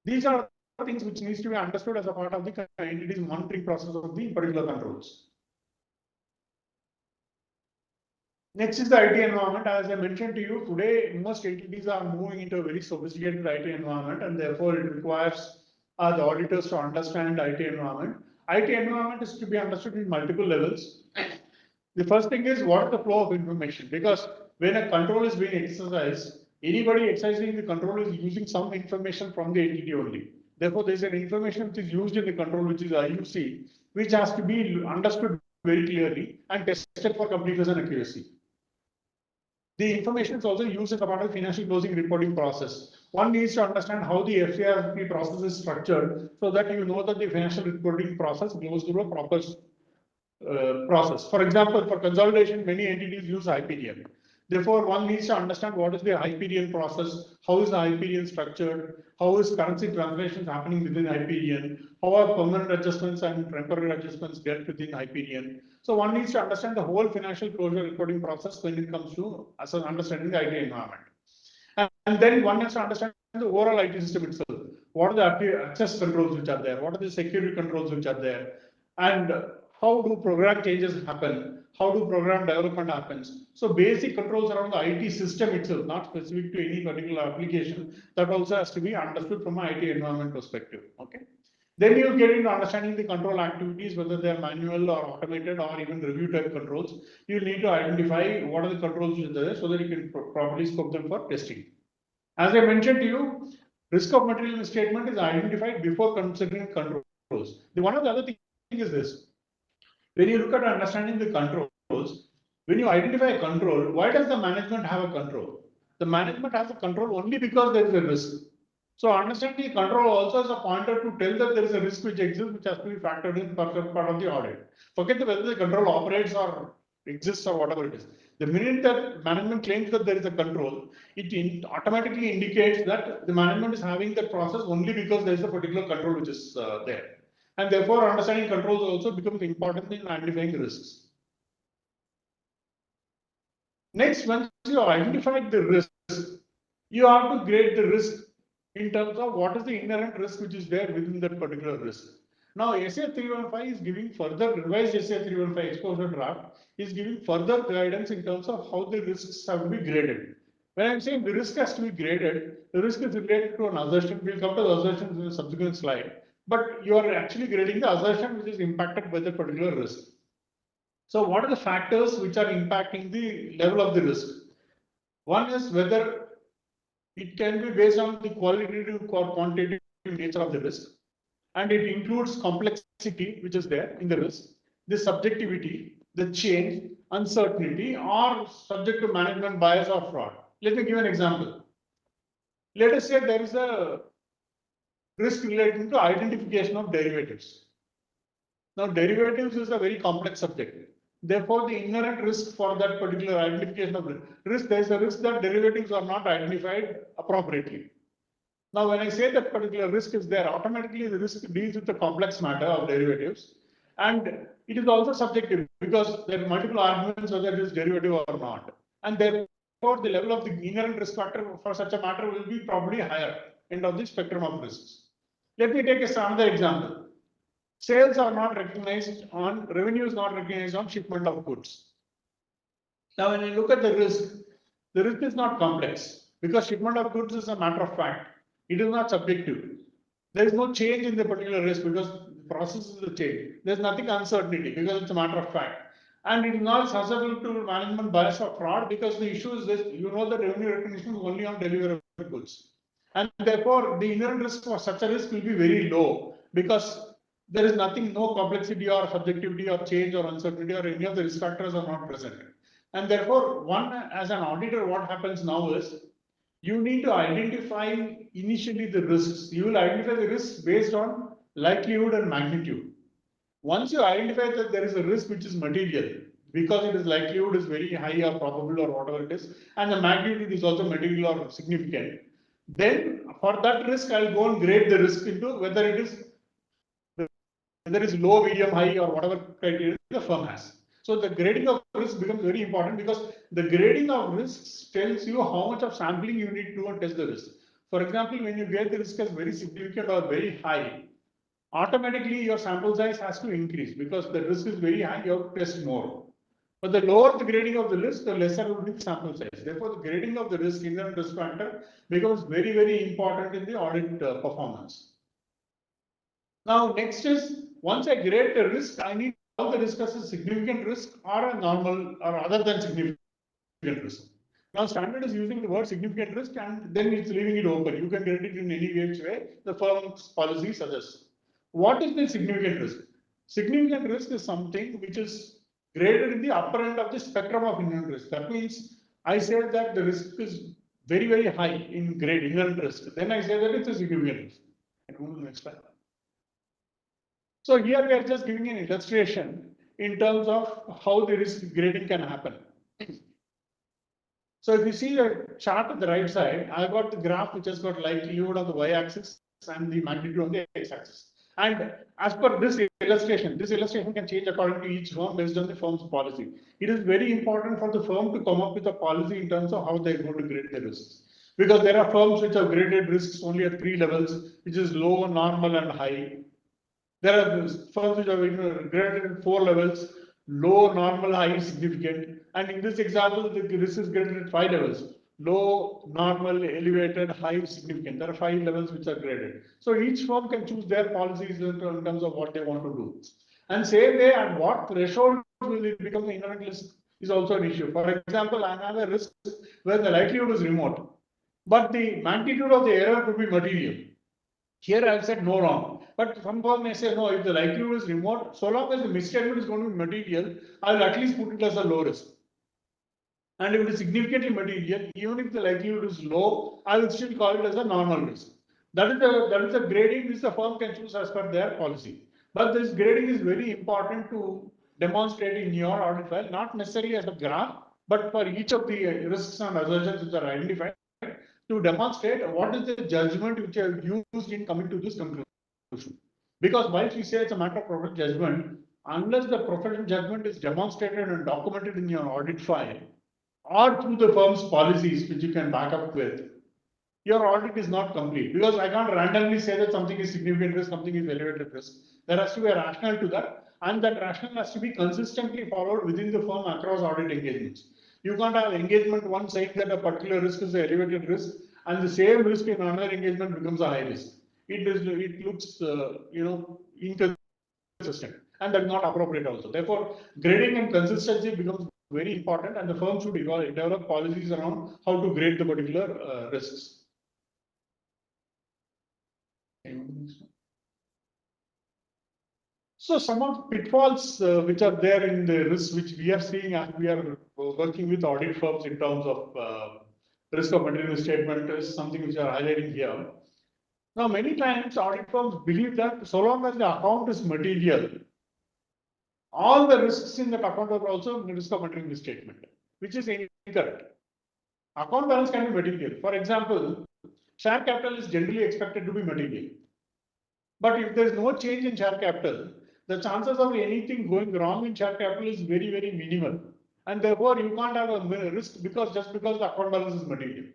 These are things which needs to be understood as a part of the entity's monitoring process of the particular controls. Next is the IT environment. As I mentioned to you, today most entities are moving into a very sophisticated IT environment, and therefore it requires the auditors to understand IT environment. IT environment is to be understood in multiple levels. The first thing is what is the flow of information? Because when a control is being exercised, anybody exercising the control is using some information from the entity only. Therefore, there is an information which is used in the control, which is IUC, which has to be understood very clearly and tested for completeness and accuracy. The information is also used as a part of financial closing reporting process. One needs to understand how the FCRP process is structured so that you know that the financial reporting process goes through a proper process. For example, for consolidation, many entities use Hyperion. Therefore, one needs to understand what is the Hyperion process, how is the Hyperion structured, how is currency translations happening within Hyperion, how are permanent adjustments and temporary adjustments get within Hyperion. So one needs to understand the whole financial closure reporting process when it comes to as an understanding the IT environment. And then one has to understand the overall IT system itself. What are the access controls which are there? What are the security controls which are there? And how do program changes happen? How do program development happens? So basic controls around the IT system itself, not specific to any particular application, that also has to be understood from an IT environment perspective. Okay. Then you get into understanding the control activities, whether they are manual or automated or even review type controls. You need to identify what are the controls which are there so that you can properly scope them for testing. As I mentioned to you, risk of material misstatement is identified before considering controls. One of the other thing is this. When you look at understanding the controls, when you identify a control, why does the management have a control? The management has a control only because there is a risk. So understanding control also is a pointer to tell that there is a risk which exists, which has to be factored in for part of the audit. Forget whether the control operates or exists or whatever it is. The minute that management claims that there is a control, it automatically indicates that the management is having that process only because there is a particular control which is there. And therefore, understanding controls also becomes important in identifying risks. Next, once you have identified the risk, you have to grade the risk in terms of what is the inherent risk which is there within that particular risk. Now, SA 315 is giving further revised SA 315 exposure draft is giving further guidance in terms of how the risks have to be graded. When I'm saying the risk has to be graded, the risk is related to an assertion. We'll come to the assertions in a subsequent slide. But you are actually grading the assertion which is impacted by the particular risk. So what are the factors which are impacting the level of the risk? One is whether it can be based on the qualitative or quantitative nature of the risk, and it includes complexity which is there in the risk, the subjectivity, the change, uncertainty, or subject to management bias or fraud. Let me give an example. Let us say there is a risk relating to identification of derivatives. Now, derivatives is a very complex subject. Therefore, the inherent risk for that particular identification of risk, there is a risk that derivatives are not identified appropriately. Now, when I say that particular risk is there, automatically the risk deals with the complex matter of derivatives. And it is also subjective because there are multiple arguments whether it is derivative or not. And therefore, the level of the inherent risk factor for such a matter will be probably higher end of the spectrum of risks. Let me take another example. Sales are not recognized on, revenue is not recognized on shipment of goods. Now, when you look at the risk is not complex because shipment of goods is a matter of fact. It is not subjective. There is no change in the particular risk because the process is the change. There's nothing uncertainty because it's a matter of fact. And it is not susceptible to management bias or fraud because the issue is this, you know the revenue recognition is only on deliverable goods. And therefore, the inherent risk for such a risk will be very low because there is nothing, no complexity or subjectivity or change or uncertainty or any of the risk factors are not present. And therefore, one as an auditor, what happens now is you need to identify initially the risks. You will identify the risks based on likelihood and magnitude. Once you identify that there is a risk which is material, because it is likelihood is very high or probable or whatever it is, and the magnitude is also material or significant, then for that risk, I'll go and grade the risk into whether it is low, medium, high, or whatever criteria the firm has. So the grading of risk becomes very important because the grading of risks tells you how much of sampling you need to do and test the risk. For example, when you get the risk as very significant or very high, automatically your sample size has to increase because the risk is very high, you have to test more. But the lower the grading of the risk, the lesser will be the sample size. Therefore, the grading of the risk, inherent risk factor, becomes very, very important in the audit performance. Now, next is, once I grade the risk, I need all the risk as a significant risk or a normal or other than significant risk. Now, standard is using the word significant risk and then it's leaving it open. You can grade it in any which way the firm's policy suggests. What is the significant risk? Significant risk is something which is graded in the upper end of the spectrum of inherent risk. That means I say that the risk is very, very high in grade inherent risk. Then I say that it's a significant risk. And move to the next slide. So here we are just giving an illustration in terms of how the risk grading can happen. So if you see the chart on the right side, I've got the graph which has got likelihood on the y-axis and the magnitude on the x-axis. And as per this illustration can change according to each firm based on the firm's policy. It is very important for the firm to come up with a policy in terms of how they're going to grade the risks. Because there are firms which have graded risks only at 3 levels, which is low, normal, and high. There are firms which are graded at 4 levels, low, normal, high, significant. And in this example, the risk is graded at 5 levels, low, normal, elevated, high, significant. There are 5 levels which are graded. So each firm can choose their policies in terms of what they want to do. And same way, at what threshold will it become the inherent risk is also an issue. For example, I have a risk where the likelihood is remote, but the magnitude of the error could be material. Here I've said no wrong, but some firm may say no, if the likelihood is remote, so long as the misstatement is going to be material, I'll at least put it as a low risk. And if it is significantly material, even if the likelihood is low, I will still call it as a normal risk. That is the grading which the firm can choose as per their policy. But this grading is very important to demonstrate in your audit file, not necessarily as a graph, but for each of the risks and assertions which are identified, to demonstrate what is the judgment which you have used in coming to this conclusion. Because while we say it's a matter of professional judgment, unless the professional judgment is demonstrated and documented in your audit file or through the firm's policies, which you can back up with, your audit is not complete. Because I can't randomly say that something is significant risk, something is elevated risk. There has to be a rationale to that, and that rationale has to be consistently followed within the firm across audit engagements. You can't have engagement one saying that a particular risk is an elevated risk, and the same risk in another engagement becomes a high risk. It looks inconsistent, and that is not appropriate also. Therefore, grading and consistency becomes very important, and the firm should develop policies around how to grade the particular risks. So some of the pitfalls which are there in the risks which we are seeing as we are working with audit firms in terms of risk of material misstatement is something which are highlighting here. Now, many times audit firms believe that so long as the account is material, all the risks in that account are also risk of material misstatement, which is incorrect. Account balance can be material. For example, share capital is generally expected to be material. But if there is no change in share capital, the chances of anything going wrong in share capital is very, very minimal. And therefore, you can't have a risk just because the account balance is material.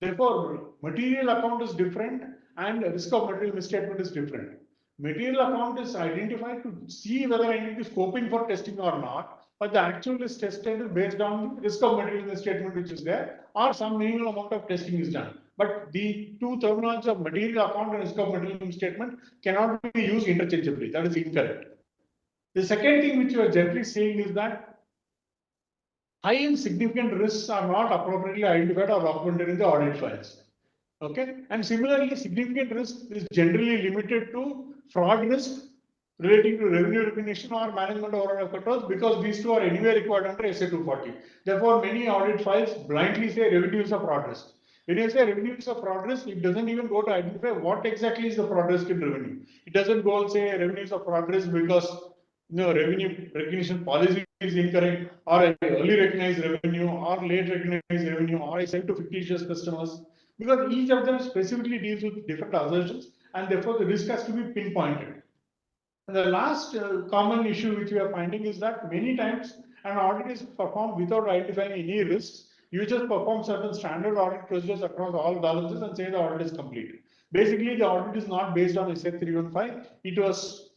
Therefore, material account is different and risk of material misstatement is different. Material account is identified to see whether I need to scoping for testing or not, but the actual is tested based on the risk of material misstatement which is there, or some minimal amount of testing is done. But the two terminologies of material account and risk of material misstatement cannot be used interchangeably. That is incorrect. The second thing which you are generally saying is that high and significant risks are not appropriately identified or documented in the audit files. Okay, and similarly, significant risk is generally limited to fraud risk relating to revenue recognition or management overall controls, because these two are anyway required under SA 240. Therefore, many audit files blindly say revenue is a fraud risk. When you say revenue is a fraud risk, it doesn't even go to identify what exactly is the fraud risk in revenue. It doesn't go and say revenue is a fraud risk because revenue recognition policy is incorrect, or I early recognize revenue, or late recognize revenue, or I sell to fictitious customers, because each of them specifically deals with different assertions, and therefore the risk has to be pinpointed. And the last common issue which we are finding is that many times an audit is performed without identifying any risks. You just perform certain standard audit procedures across all balances and say the audit is complete. Basically, the audit is not based on SA 315. It was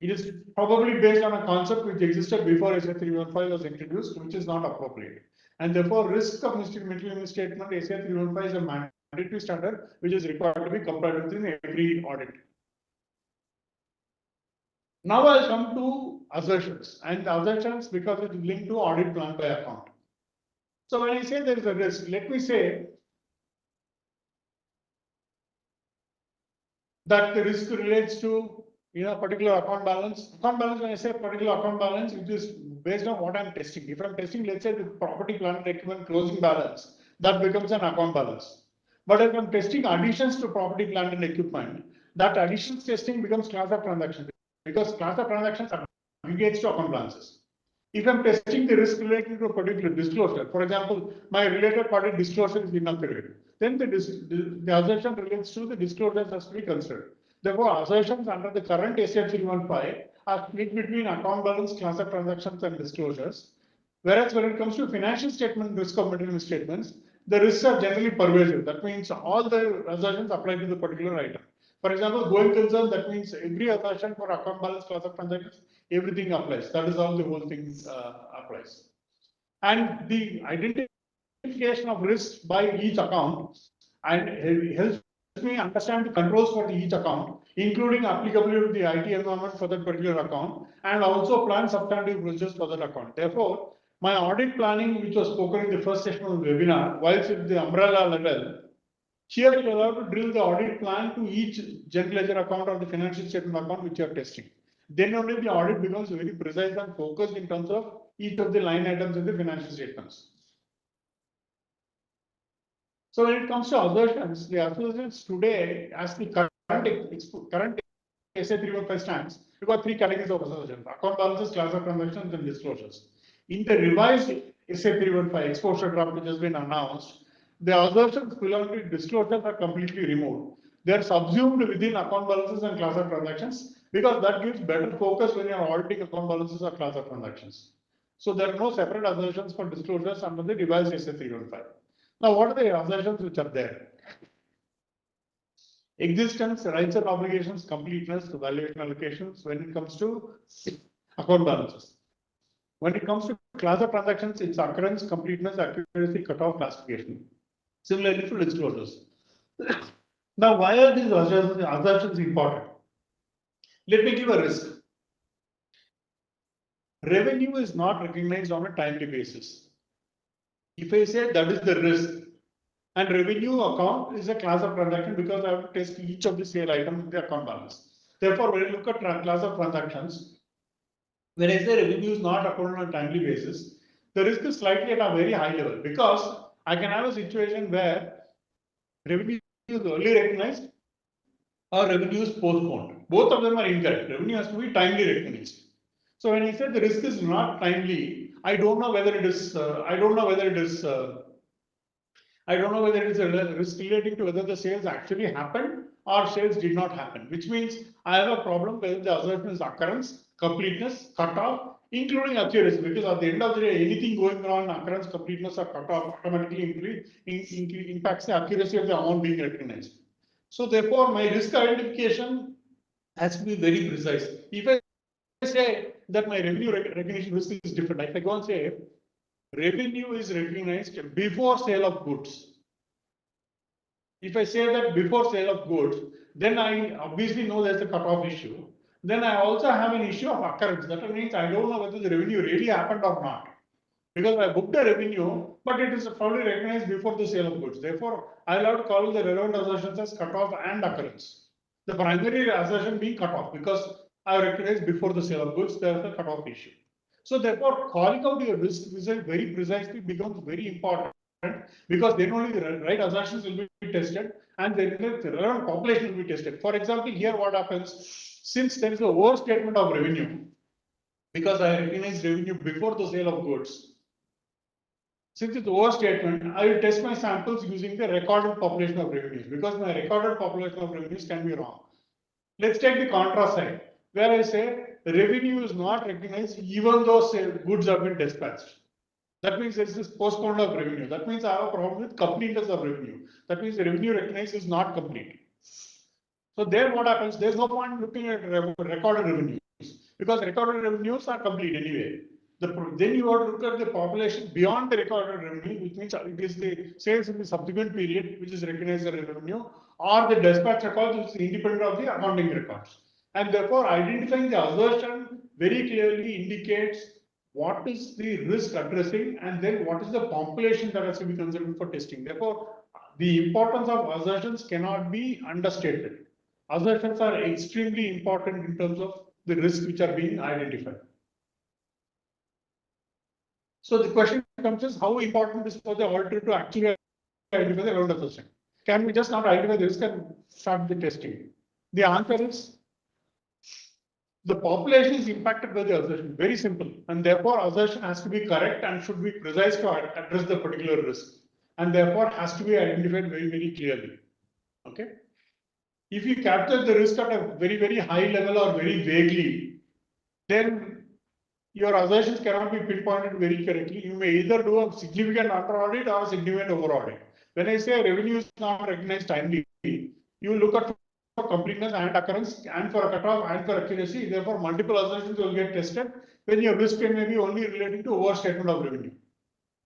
It is probably based on a concept which existed before SA 315 was introduced, which is not appropriate. And therefore, risk of material misstatement SA 315 is a mandatory standard which is required to be complied with in every audit. Now I'll come to assertions, and the assertions because it is linked to audit plan by account. So when I say there is a risk, let me say that the risk relates to particular account balance. Account balance, when I say particular account balance, it is based on what I'm testing. If I'm testing, let's say the property, plant and equipment closing balance, that becomes an account balance. But if I'm testing additions to property, plant and equipment, that additions testing becomes class of transactions because class of transactions aggregates to account balances. If I'm testing the risk related to a particular disclosure, for example, my related party disclosure is inaccurate, then the assertion relates to the disclosures has to be considered. Therefore, assertions under the current SA 315 are split between account balance, class of transactions, and disclosures. Whereas when it comes to financial statement risk of material misstatements, the risks are generally pervasive. That means all the assertions apply to the particular item. For example, going concern, that means every assertion for account balance, class of transactions, everything applies. That is how the whole thing applies. And the identification of risks by each account and helps me understand the controls for each account, including applicability of the IT environment for that particular account, and also plan substantive procedures for that account. Therefore, my audit planning, which was spoken in the first session of the webinar, whilst at the umbrella level, here you are allowed to drill the audit plan to each general ledger account or the financial statement account which you are testing. Then only the audit becomes very precise and focused in terms of each of the line items in the financial statements. So when it comes to assertions, the assertions today, as the current SA 315 stands, we got three categories of assertions: account balances, class of transactions, and disclosures. In the revised SA 315 exposure draft which has been announced, the assertions belonging to disclosures are completely removed. They are subsumed within account balances and class of transactions because that gives better focus when you are auditing account balances or class of transactions. So there are no separate assertions for disclosures under the revised SA 315. Now, what are the assertions which are there? Existence, rights and obligations, completeness, valuation allocations when it comes to account balances. When it comes to class of transactions, its occurrence, completeness, accuracy, cutoff, classification. Similarly to disclosures. Now, why are these assertions important? Let me give a risk. Revenue is not recognized on a timely basis. If I say that is the risk, and revenue account is a class of transaction because I have to test each of the sale item in the account balance. Therefore, when you look at class of transactions, when I say revenue is not accounted on a timely basis, the risk is slightly at a very high level because I can have a situation where revenue is early recognized or revenue is postponed. Both of them are incorrect. Revenue has to be timely recognized. So when I say the risk is not timely, I don't know whether it is. I don't know whether it is a risk relating to whether the sales actually happened or sales did not happen, which means I have a problem whether the assertion is occurrence, completeness, cutoff, including accuracy, because at the end of the day, anything going on, occurrence, completeness, or cutoff automatically impacts the accuracy of the amount being recognized. So therefore, my risk identification has to be very precise. If I say that my revenue recognition risk is different, if I go and say revenue is recognized before sale of goods. If I say that before sale of goods, then I obviously know there's a cutoff issue. Then I also have an issue of occurrence. That means I don't know whether the revenue really happened or not. Because I booked a revenue, but it is probably recognized before the sale of goods. Therefore, I'll have to call the relevant assertions as cutoff and occurrence. The primary assertion being cutoff because I recognized before the sale of goods, there's a cutoff issue. So therefore, calling out your risk result very precisely becomes very important because then only the right assertions will be tested and then the relevant population will be tested. For example, here what happens, since there is a overstatement of revenue, because I recognize revenue before the sale of goods, since it's overstatement, I will test my samples using the recorded population of revenues because my recorded population of revenues can be wrong. Let's take the contrast side, where I say revenue is not recognized even though goods have been dispatched. That means there is this postponement of revenue. That means I have a problem with completeness of revenue. That means the revenue recognized is not complete. So there what happens, there's no point looking at recorded revenues because recorded revenues are complete anyway. Then you have to look at the population beyond the recorded revenue, which means it is the sales in the subsequent period, which is recognized as a revenue, or the dispatch records, which is independent of the accounting records. And therefore, identifying the assertion very clearly indicates what is the risk addressing and then what is the population that has to be considered for testing. Therefore, the importance of assertions cannot be understated. Assertions are extremely important in terms of the risks which are being identified. So the question comes is how important is for the auditor to actually identify the relevant assertion? Can we just not identify the risk and start the testing? The answer is the population is impacted by the assertion. Very simple. And therefore, assertion has to be correct and should be precise to address the particular risk. And therefore, has to be identified very, very clearly. Okay. If you capture the risk at a very, very high level or very vaguely, then your assertions cannot be pinpointed very correctly. You may either do a significant under audit or a significant over audit. When I say revenue is not recognized timely, you look at for completeness and occurrence and for a cutoff and for accuracy. Therefore, multiple assertions will get tested when your risk may be only relating to overstatement of revenue.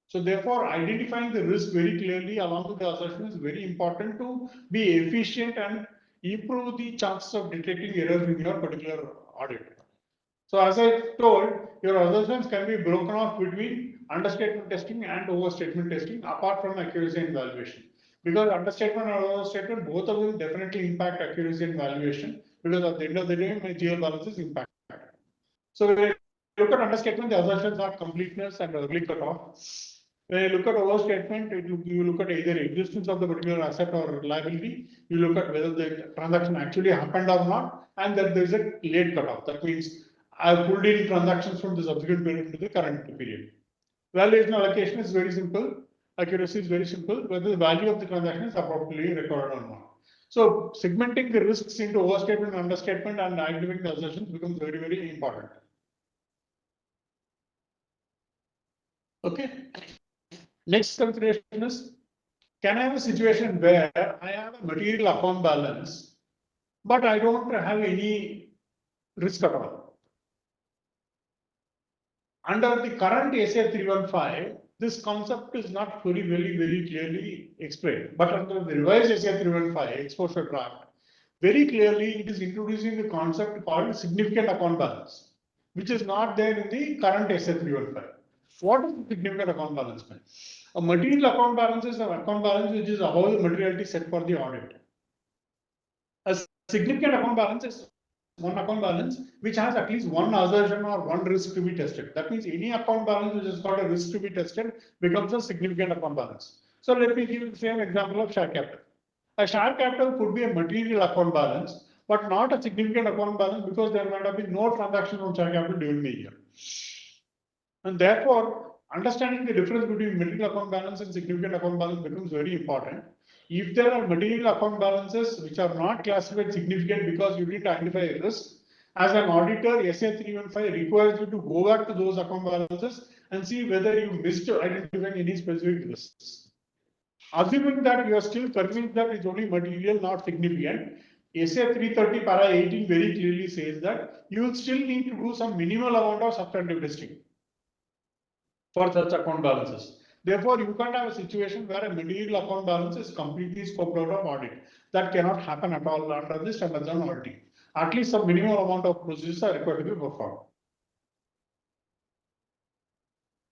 So therefore, identifying the risk very clearly along with the assertion is very important to be efficient and improve the chances of detecting errors in your particular audit. So as I told, your assertions can be broken off between understatement testing and overstatement testing apart from accuracy and valuation. Because understatement and overstatement, both of them definitely impact accuracy and valuation because at the end of the day, my GL balance is impacted. So when you look at understatement, the assertions are completeness and early cutoff. When you look at overstatement, you look at either existence of the particular asset or liability. You look at whether the transaction actually happened or not, and that there is a late cutoff. That means I have pulled in transactions from the subsequent period into the current period. Valuation allocation is very simple. Accuracy is very simple. Whether the value of the transaction is appropriately recorded or not. So segmenting the risks into overstatement, understatement, and identifying the assertions becomes very, very important. Okay. Next consideration is, can I have a situation where I have a material account balance, but I don't have any risk at all? Under the current SA 315, this concept is not very clearly explained. But under the revised SA 315 exposure draft, very clearly it is introducing the concept called significant account balance, which is not there in the current SA 315. What is the significant account balance? A material account balance is an account balance which is above the materiality set for the audit. A significant account balance is one account balance which has at least one assertion or one risk to be tested. That means any account balance which has got a risk to be tested becomes a significant account balance. So let me give the same example of share capital. A share capital could be a material account balance, but not a significant account balance because there might have been no transaction on share capital during the year. And therefore, understanding the difference between material account balance and significant account balance becomes very important. If there are material account balances which are not classified significant because you need to identify a risk, as an auditor, SA 315 requires you to go back to those account balances and see whether you missed identifying any specific risks. Assuming that you are still convinced that it's only material, not significant, SA 330 para 18 very clearly says that you will still need to do some minimal amount of substantive testing for such account balances. Therefore, you can't have a situation where a material account balance is completely scoped out of audit. That cannot happen at all under this Amazon auditing. At least some minimal amount of procedures are required to be performed.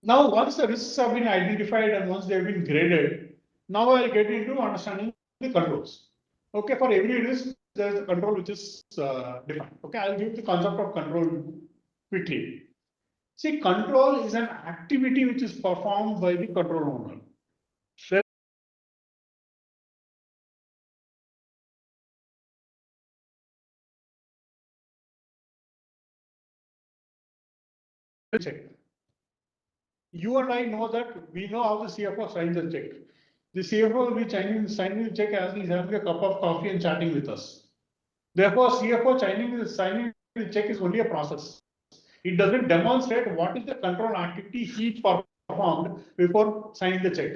Now, once the risks have been identified and once they have been graded, now I'll get into understanding the controls. Okay, for every risk, there is a control which is defined. Okay, I'll give the concept of control quickly. See, control is an activity which is performed by the control owner. Check. You and I know that we know how the CFO signs the check. The CFO will be signing the check as he's having a cup of coffee and chatting with us. Therefore, CFO signing the check is only a process. It doesn't demonstrate what is the control activity he performed before signing the check.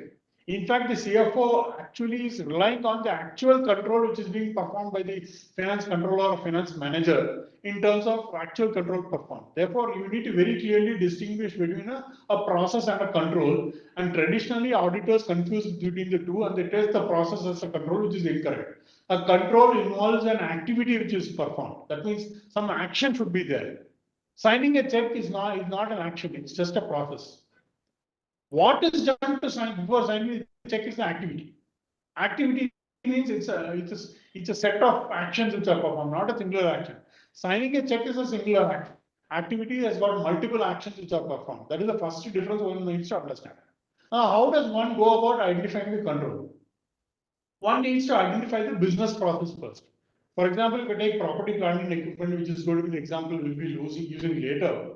In fact, the CFO actually is relying on the actual control which is being performed by the finance controller or finance manager in terms of actual control performed. Therefore, you need to very clearly distinguish between a process and a control. And traditionally, auditors confuse between the two and they test the process as a control, which is incorrect. A control involves an activity which is performed. That means some action should be there. Signing a check is not an action, it's just a process. What is done to sign before signing the check is the activity. Activity means it's a set of actions which are performed, not a singular action. Signing a check is a singular action. Activity has got multiple actions which are performed. That is the first difference one needs to understand. Now, how does one go about identifying the control? One needs to identify the business process first. For example, if we take property, plant and equipment, which is going to be the example we'll be using later,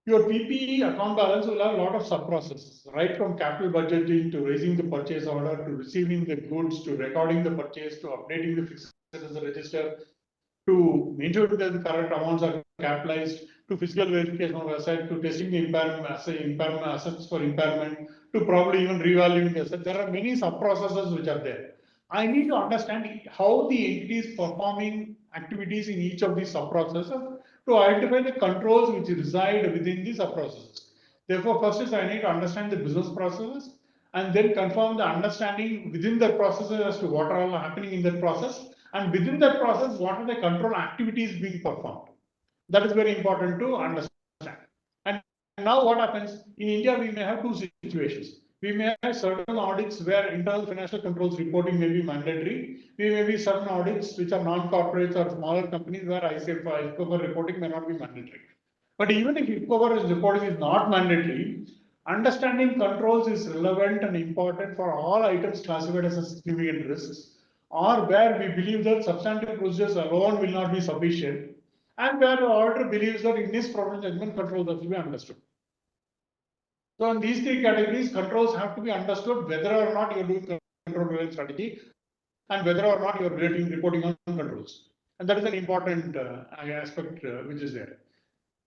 your PPE account balance will have a lot of sub-processes, right from capital budgeting to raising the purchase order to receiving the goods to recording the purchase to updating the fixed assets register to ensuring that the current amounts are capitalized to physical verification of asset to testing the impairment assets for impairment to probably even revaluing the asset. There are many sub-processes which are there. I need to understand how the entity is performing activities in each of these sub-processes to identify the controls which reside within these sub-processes. Therefore, first is I need to understand the business processes and then confirm the understanding within the processes as to what are all happening in that process, and within that process, what are the control activities being performed. That is very important to understand. And now what happens in India, we may have two situations. We may have certain audits where internal financial controls reporting may be mandatory. We may be certain audits which are non-corporates or smaller companies where ICFO reporting may not be mandatory. But even if ICFO reporting is not mandatory, understanding controls is relevant and important for all items classified as a significant risks, or where we believe that substantive procedures alone will not be sufficient, and where the auditor believes that in this professional judgment controls have to be understood. So in these three categories, controls have to be understood whether or not you're doing control related strategy and whether or not you're reporting on controls. And that is an important aspect which is there.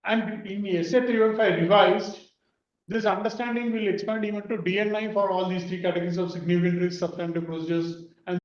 And in the SA 315 revised, this understanding will expand even to DNI for all these three categories of significant risk, substantive procedures, and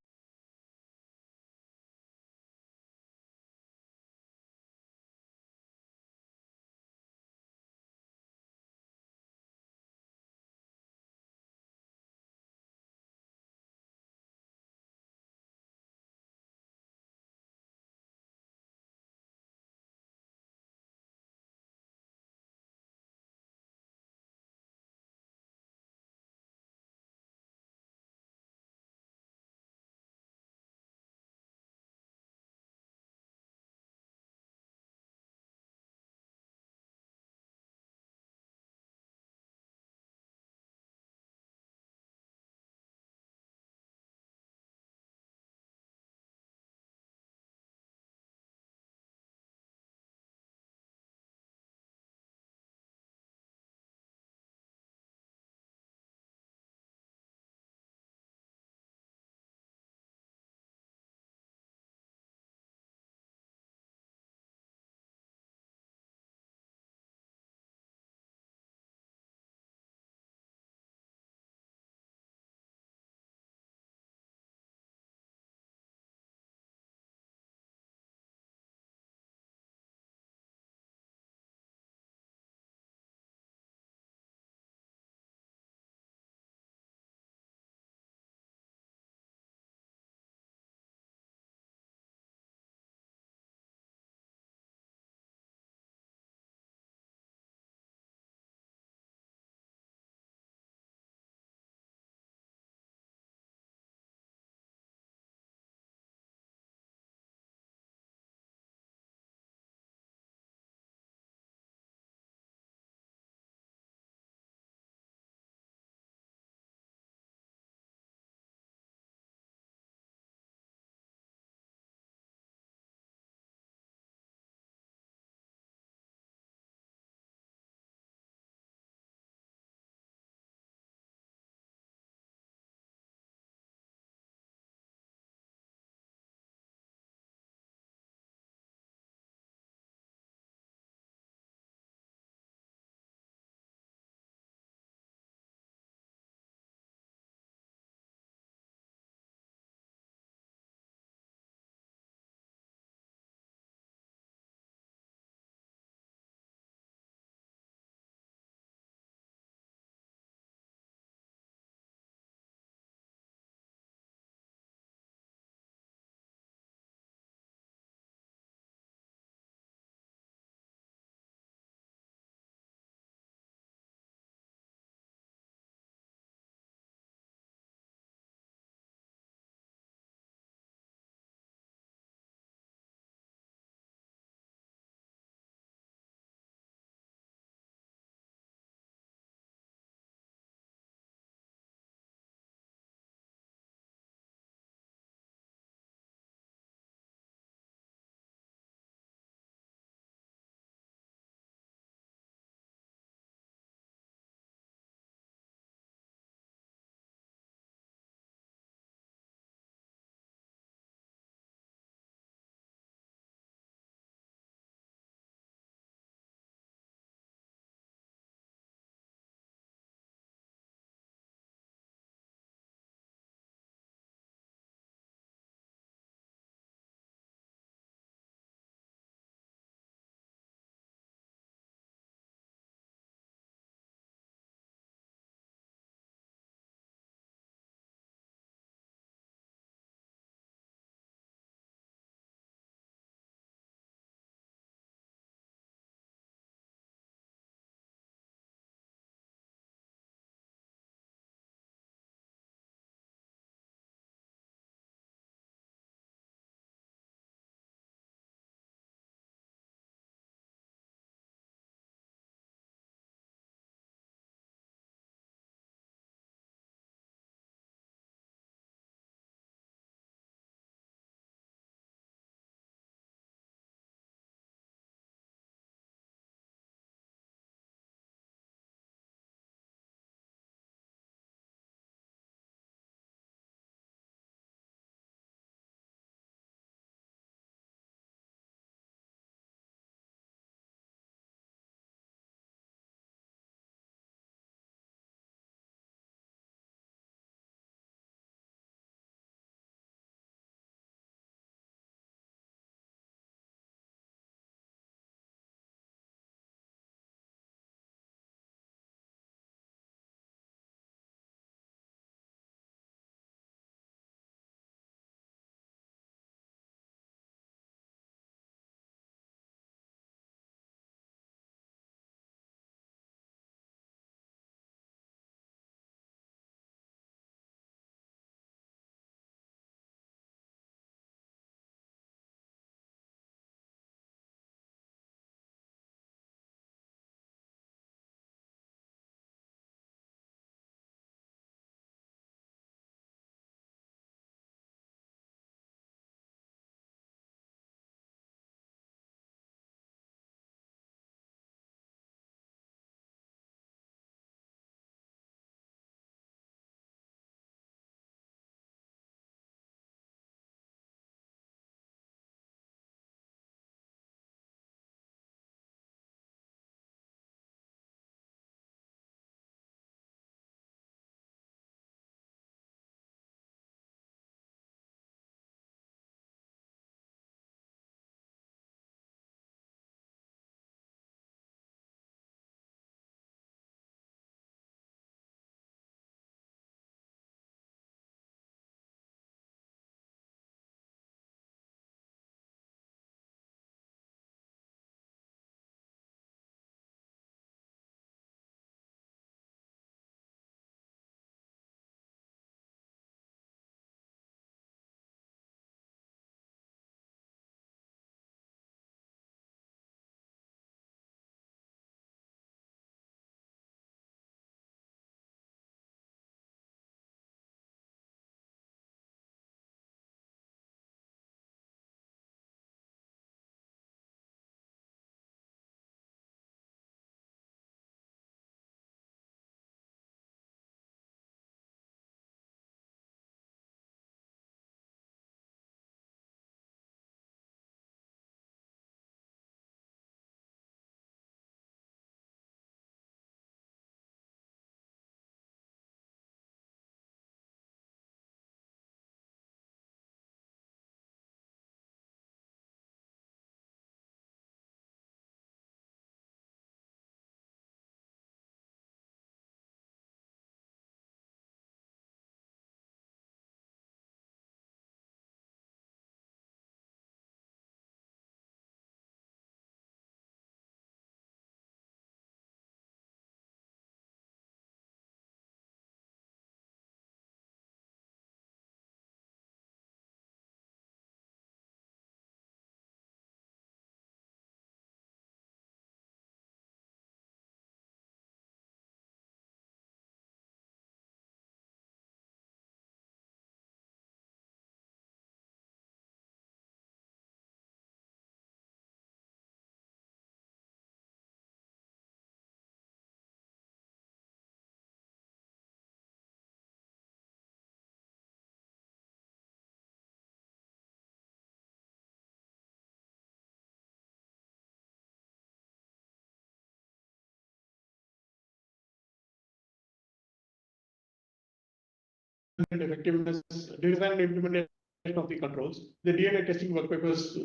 and effectiveness, design and implementation of the controls. The DNA testing work papers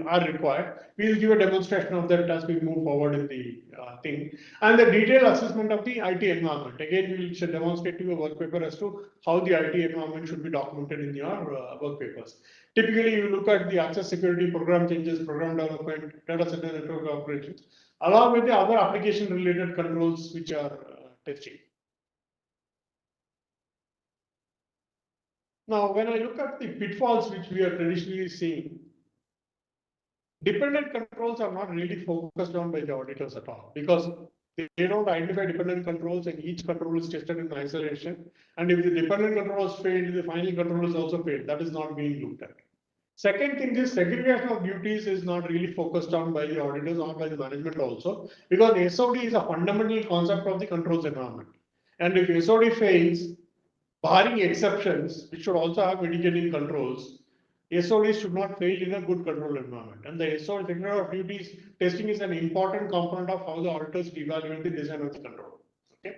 are required. We will give a demonstration of that as we move forward in the thing. And the detailed assessment of the IT environment. Again, we will demonstrate to you a work paper as to how the IT environment should be documented in your work papers. Typically, you look at the access security, program changes, program development, data center network operations, along with the other application related controls which are testing. Now, when I look at the pitfalls which we are traditionally seeing, dependent controls are not really focused on by the auditors at all, because they don't identify dependent controls and each control is tested in isolation. And if the dependent control is failed, the final control is also failed. That is not being looked at. Second thing is segregation of duties is not really focused on by the auditors or by the management also, because SOD is a fundamental concept of the controls environment. And if SOD fails, barring exceptions, which should also have mitigating controls, SODs should not fail in a good control environment. And the SOD segregation of duties testing is an important component of how the auditors evaluate the design of the control. Okay.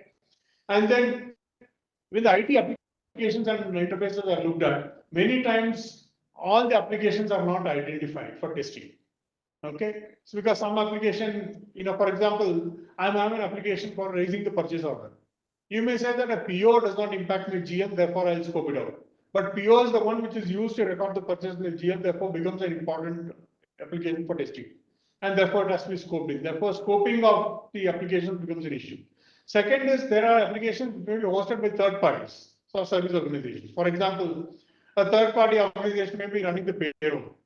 And then with the IT applications and interfaces are looked at, many times all the applications are not identified for testing. Okay, so because some application, for example, I'm having an application for raising the purchase order. You may say that a PO does not impact my GM, therefore I'll scope it out. But PO is the one which is used to record the purchase in the GM, therefore becomes an important application for testing. And therefore it has to be scoped in. Therefore, scoping of the application becomes an issue. Second is there are applications which may be hosted by third parties, so service organizations. For example, a third party organization may be running the payroll.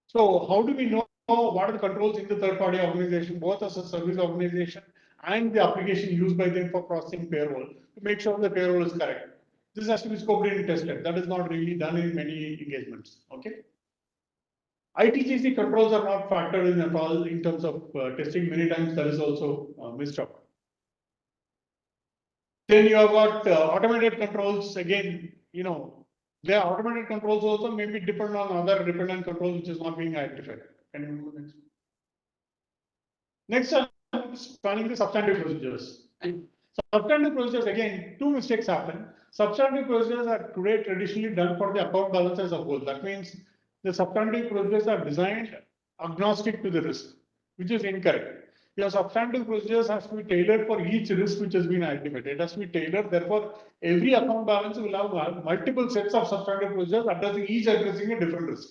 So how do we know what are the controls in the third party organization, both as a service organization and the application used by them for processing payroll to make sure the payroll is correct? This has to be scoped and tested. That is not really done in many engagements. Okay. ITGC controls are not factored in at all in terms of testing. Many times that is also missed out. Then you have got automated controls. Again, their automated controls also may be dependent on other dependent controls which is not being identified. Can you move next? Next, I'm spanning the substantive procedures. Substantive procedures, again, two mistakes happen. Substantive procedures are today traditionally done for the account balance as a whole. That means the substantive procedures are designed agnostic to the risk, which is incorrect. Your substantive procedures has to be tailored for each risk which has been identified. It has to be tailored. Therefore, every account balance will have multiple sets of substantive procedures addressing a different risk.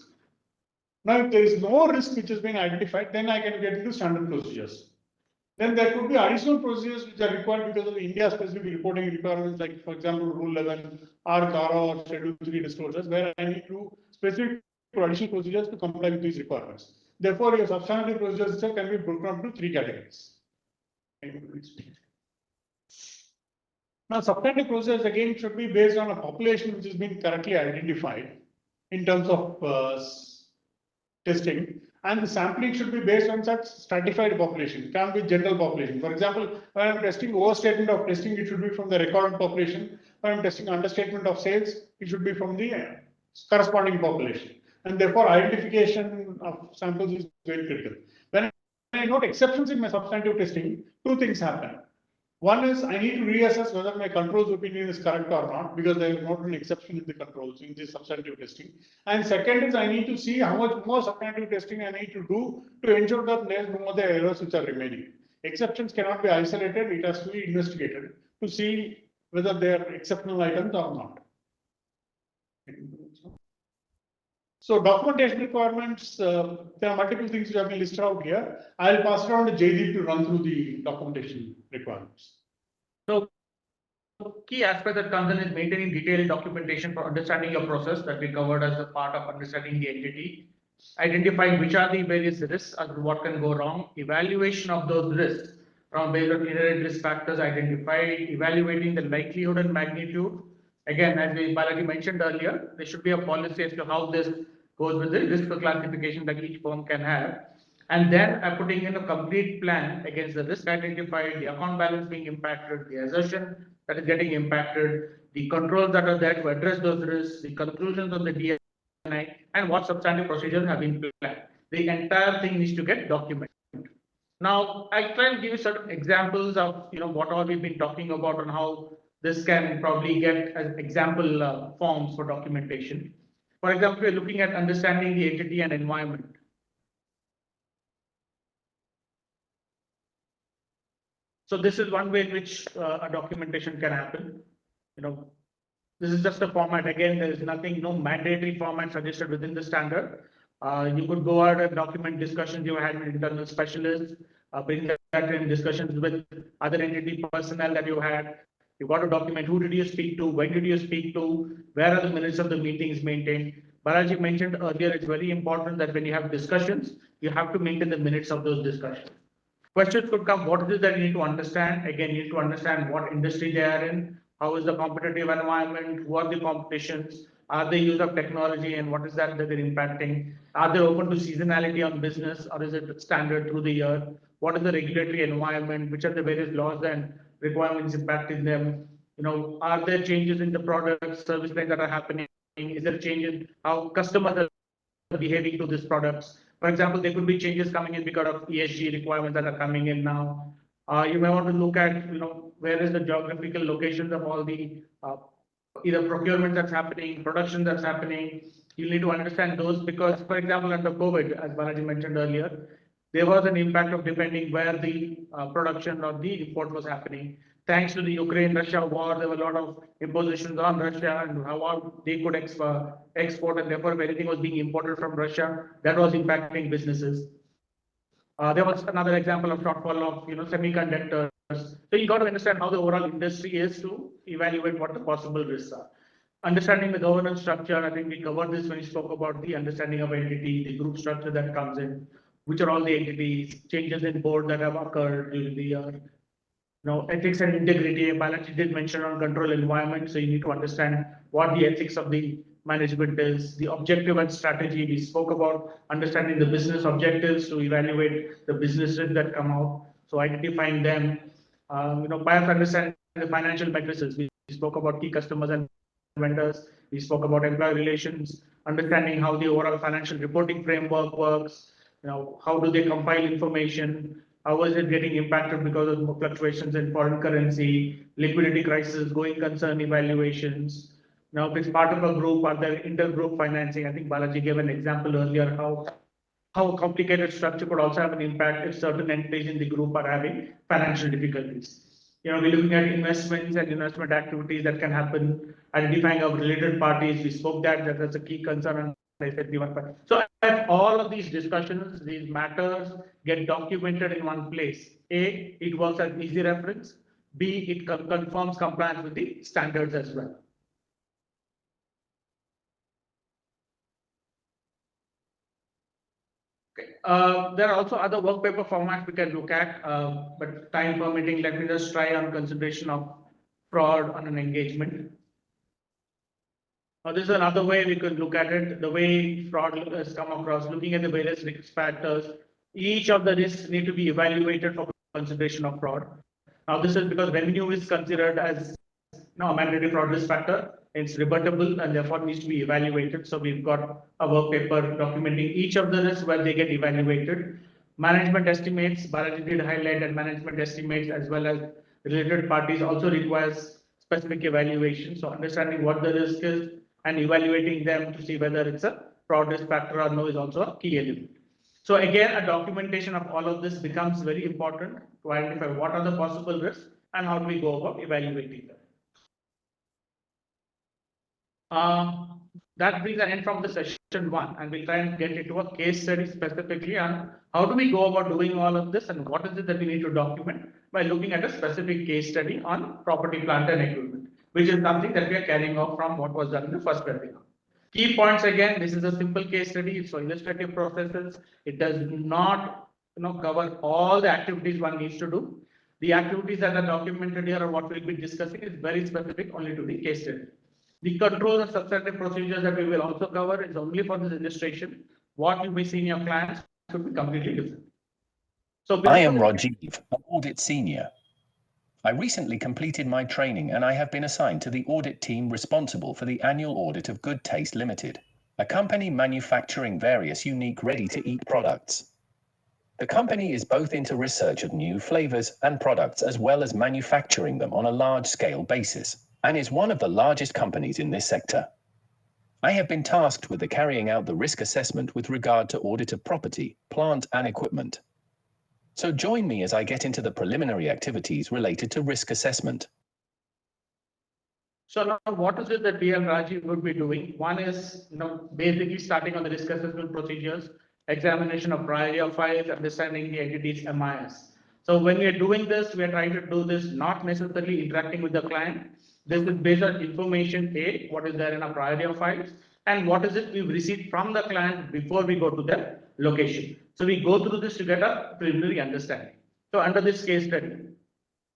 Now, if there is no risk which has been identified, then I can get into standard procedures. Then there could be additional procedures which are required because of the India-specific reporting requirements, like, for example, Rule 11 or GARA or Schedule 3 disclosures, where I need to specific additional procedures to comply with these requirements. Therefore, your substantive procedures itself can be broken up to three categories. Now, substantive procedures again should be based on a population which has been correctly identified in terms of testing, and the sampling should be based on such stratified population. It can't be general population. For example, when I'm testing overstatement of testing, it should be from the recorded population. When I'm testing understatement of sales, it should be from the corresponding population. And therefore, identification of samples is very critical. When I note exceptions in my substantive testing, two things happen. One is I need to reassess whether my controls opinion is correct or not, because there is not an exception in the controls in the substantive testing. And second is I need to see how much more substantive testing I need to do to ensure that there is no other errors which are remaining. Exceptions cannot be isolated, it has to be investigated to see whether they are exceptional items or not. So documentation requirements, there are multiple things which have been listed out here. I'll pass it on to Jaydeep to run through the documentation requirements. So key aspect that comes in is maintaining detailed documentation for understanding your process that we covered as a part of understanding the entity, identifying which are the various risks and what can go wrong, evaluation of those risks from based on inherent risk factors identified, evaluating the likelihood and magnitude. Again, as Balaji mentioned earlier, there should be a policy as to how this goes with the risk classification that each firm can have. And then putting in a complete plan against the risk identified, the account balance being impacted, the assertion that is getting impacted, the controls that are there to address those risks, the conclusions of the DNI, and what substantive procedures have been planned. The entire thing needs to get documented. Now, I'll try and give you certain examples of what all we've been talking about and how this can probably get as example forms for documentation. For example, we're looking at understanding the entity and environment. So this is one way in which a documentation can happen. This is just a format. Again, there is nothing, no mandatory format suggested within the standard. You could go out and document discussions you had with internal specialists, bring that in discussions with other entity personnel that you had. You got to document who did you speak to, when did you speak to, where are the minutes of the meetings maintained. Balaji mentioned earlier, it's very important that when you have discussions, you have to maintain the minutes of those discussions. Questions could come, what is it that you need to understand? Again, you need to understand what industry they are in, how is the competitive environment, who are the competitions, are they use of technology, and what is that they're impacting? Are they open to seasonality on business, or is it standard through the year? What is the regulatory environment? Which are the various laws and requirements impacting them? Are there changes in the products, service lines that are happening? Is there a change in how customers are behaving to these products? For example, there could be changes coming in because of ESG requirements that are coming in now. You may want to look at, where is the geographical locations of all the either procurement that's happening, production that's happening. You need to understand those because, for example, under COVID, as Balaji mentioned earlier, there was an impact of depending where the production or the import was happening. Thanks to the Ukraine-Russia war, there were a lot of impositions on Russia and how they could export, and therefore, if anything was being imported from Russia, that was impacting businesses. There was another example of shortfall of semiconductors. So you got to understand how the overall industry is to evaluate what the possible risks are. Understanding the governance structure, I think we covered this when we spoke about the understanding of entity, the group structure that comes in, which are all the entities, changes in board that have occurred during the year. Ethics and integrity, Balaji did mention on control environment, so you need to understand what the ethics of the management is, the objective and strategy. We spoke about understanding the business objectives to evaluate the businesses that come out, so identifying them. By understanding the financial matrices, we spoke about key customers and vendors. We spoke about employee relations, understanding how the overall financial reporting framework works. How do they compile information? How is it getting impacted because of fluctuations in foreign currency, liquidity crisis, going concern evaluations? Now, if it's part of a group, are there intergroup financing? I think Balaji gave an example earlier how a complicated structure could also have an impact if certain entities in the group are having financial difficulties. We're looking at investments and investment activities that can happen, identifying of related parties. We spoke that that's a key concern. So if all of these discussions, these matters get documented in one place, A, it works as easy reference, B, it confirms compliance with the standards as well. Okay. There are also other work paper formats we can look at, but time permitting, let me just try on consideration of fraud on an engagement. This is another way we could look at it, the way fraud has come across, looking at the various risk factors. Each of the risks need to be evaluated for consideration of fraud. Now, this is because revenue is considered as a mandatory fraud risk factor. It's rebuttable and therefore needs to be evaluated. So we've got a work paper documenting each of the risks where they get evaluated. Management estimates, Balaji did highlight that management estimates as well as related parties also requires specific evaluation. So understanding what the risk is and evaluating them to see whether it's a fraud risk factor or no is also a key element. So again, a documentation of all of this becomes very important to identify what are the possible risks and how do we go about evaluating them. That brings an end from the session 1, and we'll try and get into a case study specifically on how do we go about doing all of this and what is it that we need to document by looking at a specific case study on property, plant and equipment, which is something that we are carrying off from what was done in the first webinar. Key points again, this is a simple case study, so illustrative processes. It does not cover all the activities one needs to do. The activities that are documented here or what we'll be discussing is very specific only to the case study. The controls and substantive procedures that we will also cover is only for this illustration. What you may see in your plans should be completely different. So I am Rajiv, an audit senior. I recently completed my training and I have been assigned to the audit team responsible for the annual audit of Good Taste Limited, a company manufacturing various unique ready-to-eat products. The company is both into research of new flavors and products as well as manufacturing them on a large-scale basis, and is one of the largest companies in this sector. I have been tasked with carrying out the risk assessment with regard to audit of property, plant and equipment. So join me as I get into the preliminary activities related to risk assessment. So now what is it that we and Rajiv would be doing? One is, basically starting on the risk assessment procedures, examination of prior year files, understanding the entity's MIS. So when we are doing this, we are trying to do this not necessarily interacting with the client. This is based on information A, what is there in our prior year files, and what is it we've received from the client before we go to the location. So we go through this to get a preliminary understanding. So under this case study.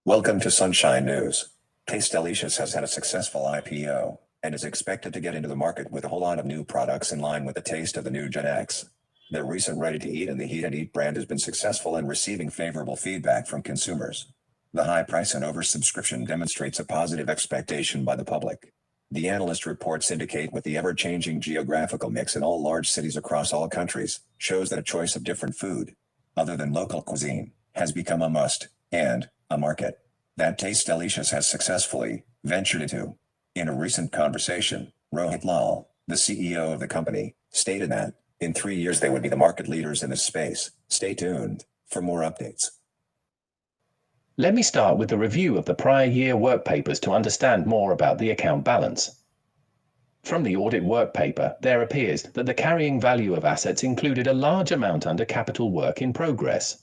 Welcome to Sunshine News. Taste Delicious has had a successful IPO and is expected to get into the market with a whole lot of new products in line with the taste of the new Gen X. Their recent ready-to-eat and the Heat and Eat brand has been successful in receiving favorable feedback from consumers. The high price and oversubscription demonstrates a positive expectation by the public. The analyst reports indicate with the ever-changing geographical mix in all large cities across all countries, shows that a choice of different food, other than local cuisine, has become a must, and a market that Taste Delicious has successfully ventured into. In a recent conversation, Rohit Lal, the CEO of the company, stated that in 3 years they would be the market leaders in this space. Stay tuned for more updates. Let me start with the review of the prior year work papers to understand more about the account balance. From the audit work paper, there appears that the carrying value of assets included a large amount under capital work in progress.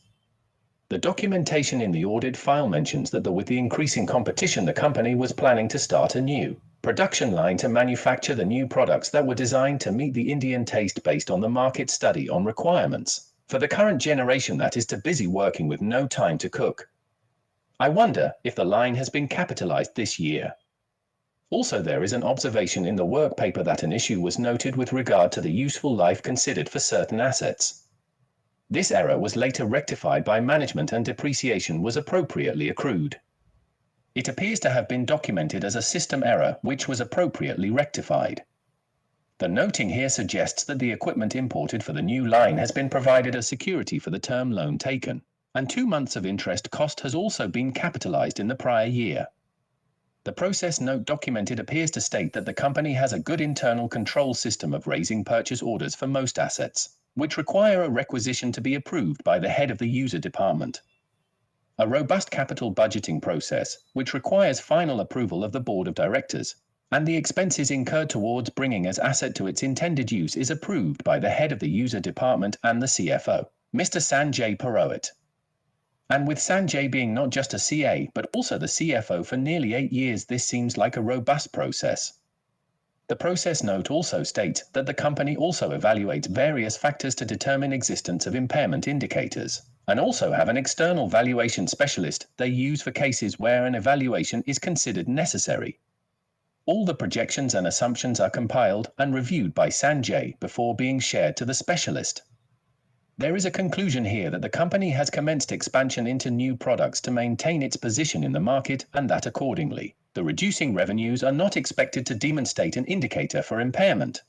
The documentation in the audit file mentions that with the increasing competition, the company was planning to start a new production line to manufacture the new products that were designed to meet the Indian taste based on the market study on requirements for the current generation that is too busy working with no time to cook. I wonder if the line has been capitalized this year. Also, there is an observation in the work paper that an issue was noted with regard to the useful life considered for certain assets. This error was later rectified by management and depreciation was appropriately accrued. It appears to have been documented as a system error which was appropriately rectified. The noting here suggests that the equipment imported for the new line has been provided as security for the term loan taken, and 2 months of interest cost has also been capitalized in the prior year. The process note documented appears to state that the company has a good internal control system of raising purchase orders for most assets, which require a requisition to be approved by the head of the user department. A robust capital budgeting process, which requires final approval of the board of directors, and the expenses incurred towards bringing an asset to its intended use is approved by the head of the user department and the CFO, Mr. Sanjay Purohit. And with Sanjay being not just a CA but also the CFO for nearly 8 years, this seems like a robust process. The process note also states that the company also evaluates various factors to determine existence of impairment indicators, and also have an external valuation specialist they use for cases where an evaluation is considered necessary. All the projections and assumptions are compiled and reviewed by Sanjay before being shared to the specialist. There is a conclusion here that the company has commenced expansion into new products to maintain its position in the market, and that accordingly, the reducing revenues are not expected to demonstrate an indicator for impairment.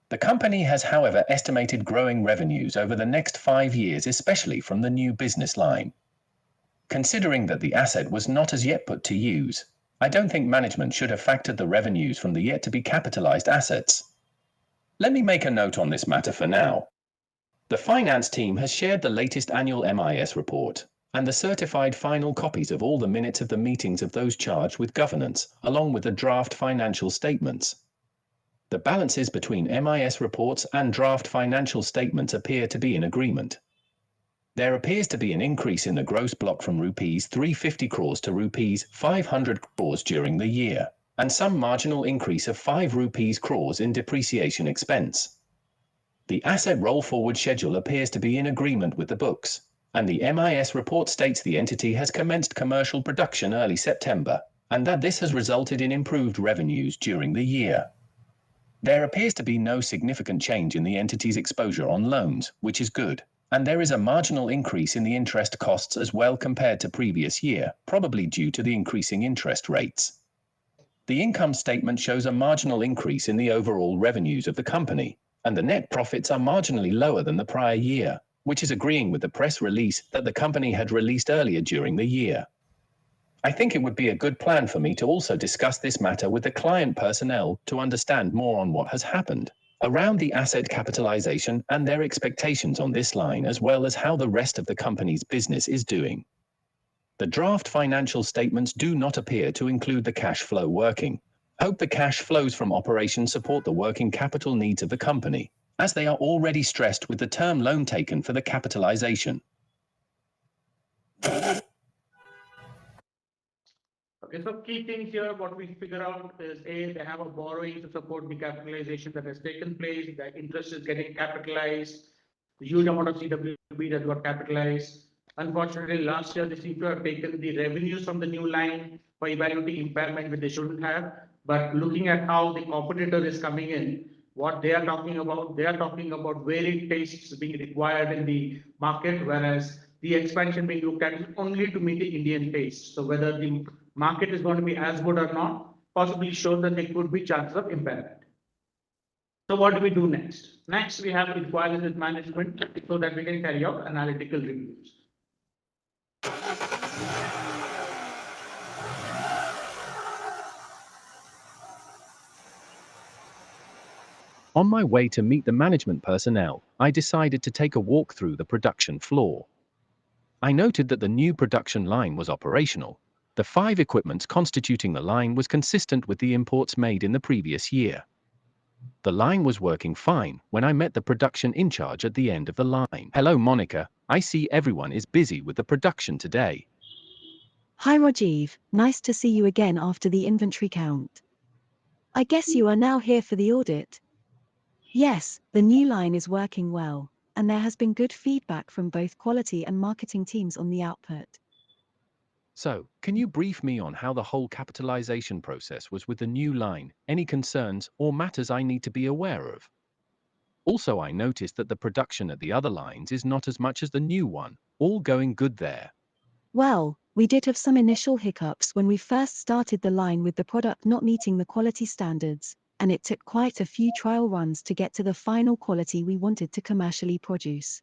The company has, however, estimated growing revenues over the next 5 years, especially from the new business line. Considering that the asset was not as yet put to use, I don't think management should have factored the revenues from the yet to be capitalized assets. Let me make a note on this matter for now. The finance team has shared the latest annual MIS report and the certified final copies of all the minutes of the meetings of those charged with governance, along with the draft financial statements. The balances between MIS reports and draft financial statements appear to be in agreement. There appears to be an increase in the gross block from Rs 350 crores to Rs 500 crores during the year, and some marginal increase of 5 rupees crores in depreciation expense. The asset roll-forward schedule appears to be in agreement with the books, and the MIS report states the entity has commenced commercial production early September, and that this has resulted in improved revenues during the year. There appears to be no significant change in the entity's exposure on loans, which is good, and there is a marginal increase in the interest costs as well compared to previous year, probably due to the increasing interest rates. The income statement shows a marginal increase in the overall revenues of the company, and the net profits are marginally lower than the prior year, which is agreeing with the press release that the company had released earlier during the year. I think it would be a good plan for me to also discuss this matter with the client personnel to understand more on what has happened around the asset capitalization and their expectations on this line, as well as how the rest of the company's business is doing. The draft financial statements do not appear to include the cash flow working. Hope the cash flows from operations support the working capital needs of the company, as they are already stressed with the term loan taken for the capitalization. Okay, so key things here, what we figure out is A, they have a borrowing to support the capitalization that has taken place, the interest is getting capitalized, the huge amount of CWB that got capitalized. Unfortunately, last year they seem to have taken the revenues from the new line for evaluating impairment, which they shouldn't have. But looking at how the competitor is coming in, what they are talking about varied tastes being required in the market, whereas the expansion being looked at is only to meet the Indian taste. So whether the market is going to be as good or not, possibly shows that there could be chances of impairment. So what do we do next? Next, we have inquiries with management so that we can carry out analytical reviews. On my way to meet the management personnel, I decided to take a walk through the production floor. I noted that the new production line was operational. The 5 equipments constituting the line was consistent with the imports made in the previous year. The line was working fine when I met the production in charge at the end of the line. Hello, Monica. I see everyone is busy with the production today. Hi Rajiv, nice to see you again after the inventory count. I guess you are now here for the audit. Yes, the new line is working well, and there has been good feedback from both quality and marketing teams on the output. So, can you brief me on how the whole capitalization process was with the new line, any concerns or matters I need to be aware of? Also, I noticed that the production at the other lines is not as much as the new one, all going good there. Well, we did have some initial hiccups when we first started the line with the product not meeting the quality standards, and it took quite a few trial runs to get to the final quality we wanted to commercially produce.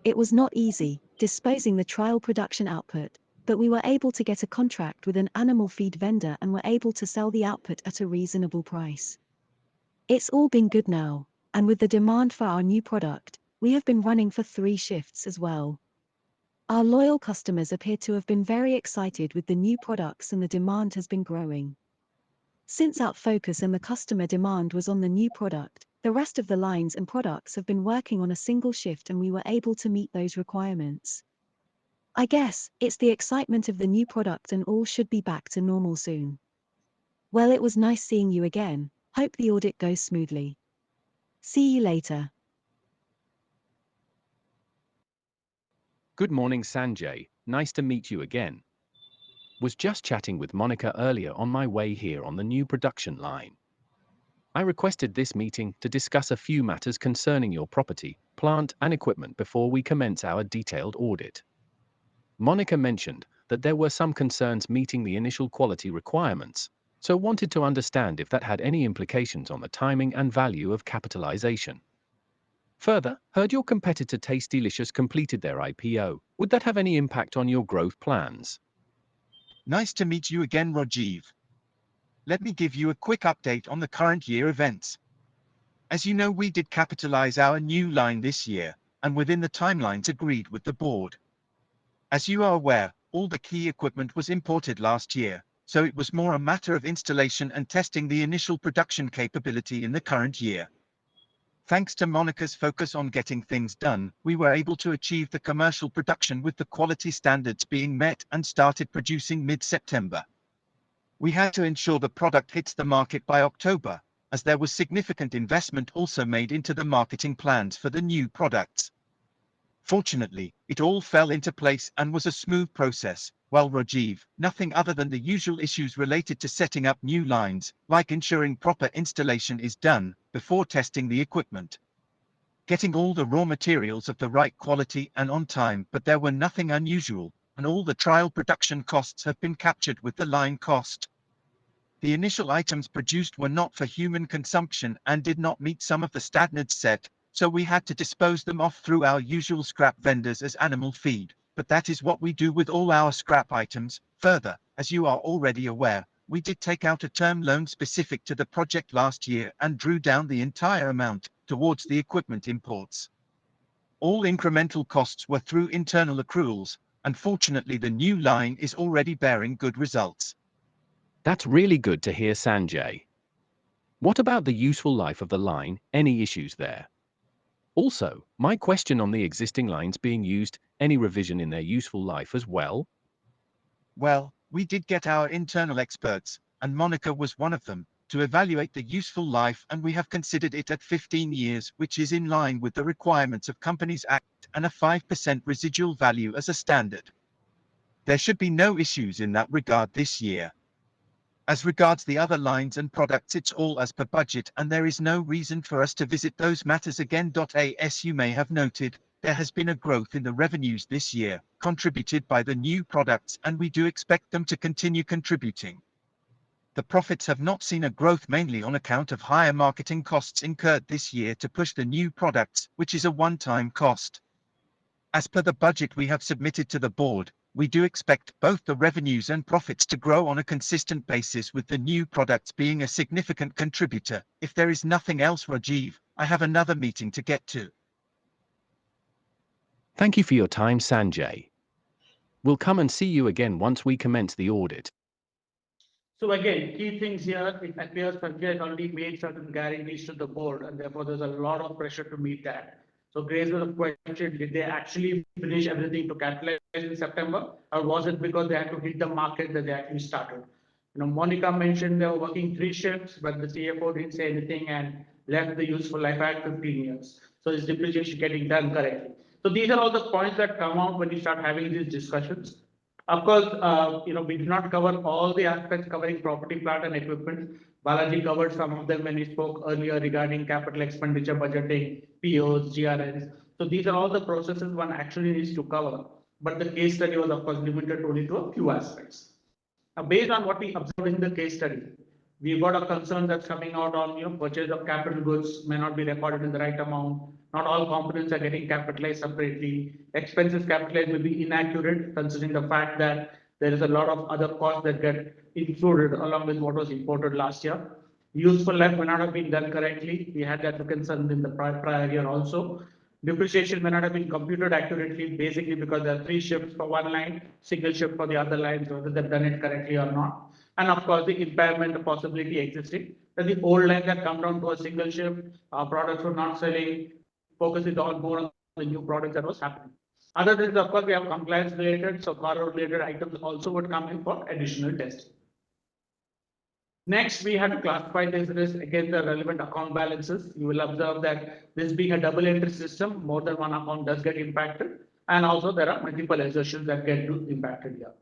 It was not easy, disposing the trial production output, but we were able to get a contract with an animal feed vendor and were able to sell the output at a reasonable price. It's all been good now, and with the demand for our new product, we have been running for 3 shifts as well. Our loyal customers appear to have been very excited with the new products and the demand has been growing. Since our focus and the customer demand was on the new product, the rest of the lines and products have been working on a single shift and we were able to meet those requirements. I guess it's the excitement of the new product and all should be back to normal soon. Well, it was nice seeing you again. Hope the audit goes smoothly. See you later. Good morning, Sanjay. Nice to meet you again. Was just chatting with Monica earlier on my way here on the new production line. I requested this meeting to discuss a few matters concerning your property, plant, and equipment before we commence our detailed audit. Monica mentioned that there were some concerns meeting the initial quality requirements, so wanted to understand if that had any implications on the timing and value of capitalization. Further, heard your competitor Taste Delicious completed their IPO. Would that have any impact on your growth plans? Nice to meet you again, Rajiv. Let me give you a quick update on the current year events. As you know, we did capitalize our new line this year, and within the timelines agreed with the board. As you are aware, all the key equipment was imported last year, so it was more a matter of installation and testing the initial production capability in the current year. Thanks to Monica's focus on getting things done, we were able to achieve the commercial production with the quality standards being met and started producing mid-September. We had to ensure the product hits the market by October, as there was significant investment also made into the marketing plans for the new products. Fortunately, it all fell into place and was a smooth process. Well, Rajiv, nothing other than the usual issues related to setting up new lines, like ensuring proper installation is done before testing the equipment. Getting all the raw materials of the right quality and on time, but there were nothing unusual, and all the trial production costs have been captured with the line cost. The initial items produced were not for human consumption and did not meet some of the standards set, so we had to dispose them off through our usual scrap vendors as animal feed. But that is what we do with all our scrap items. Further, as you are already aware, we did take out a term loan specific to the project last year and drew down the entire amount towards the equipment imports. All incremental costs were through internal accruals. Unfortunately, the new line is already bearing good results. That's really good to hear, Sanjay. What about the useful life of the line? Any issues there? Also, my question on the existing lines being used, any revision in their useful life as well? Well, we did get our internal experts, and Monica was one of them, to evaluate the useful life, and we have considered it at 15 years, which is in line with the requirements of Companies Act and a 5% residual value as a standard. There should be no issues in that regard this year. As regards the other lines and products, it's all as per budget, and there is no reason for us to visit those matters again. As you may have noted, there has been a growth in the revenues this year, contributed by the new products, and we do expect them to continue contributing. The profits have not seen a growth mainly on account of higher marketing costs incurred this year to push the new products, which is a one-time cost. As per the budget we have submitted to the board, we do expect both the revenues and profits to grow on a consistent basis, with the new products being a significant contributor. If there is nothing else, Rajiv, I have another meeting to get to. Thank you for your time, Sanjay. We'll come and see you again once we commence the audit. So again, key things here, it appears Sanjay has already made certain guarantees to the board, and therefore there's a lot of pressure to meet that. So Grace was a question, did they actually finish everything to capitalize in September? Or was it because they had to hit the market that they actually started? Monica mentioned they were working 3 shifts, but the CFO didn't say anything and left the useful life at 15 years. So is depreciation getting done correctly? So these are all the points that come out when you start having these discussions. Of course, we did not cover all the aspects covering property, plant and equipment. Balaji covered some of them when he spoke earlier regarding capital expenditure budgeting, POs, GRNs. So these are all the processes one actually needs to cover. But the case study was of course limited only to a few aspects. Now, based on what we observed in the case study, we've got a concern that's coming out on purchase of capital goods may not be recorded in the right amount. Not all components are getting capitalized separately. Expenses capitalized may be inaccurate, considering the fact that there is a lot of other costs that get included along with what was imported last year. Useful life may not have been done correctly. We had that concern in the prior year also. Depreciation may not have been computed accurately, basically because there are 3 shifts for one line, single shift for the other lines, whether they've done it correctly or not. And of course, the impairment possibility existing, that the old lines that come down to a single shift, our products were not selling, focus is all more on the new products that was happening. Other than this, of course, we have compliance related, so borrower related items also would come in for additional testing. Next, we had to classify this risk against the relevant account balances. You will observe that this being a double entry system, more than one account does get impacted. And also there are multiple assertions that get impacted here.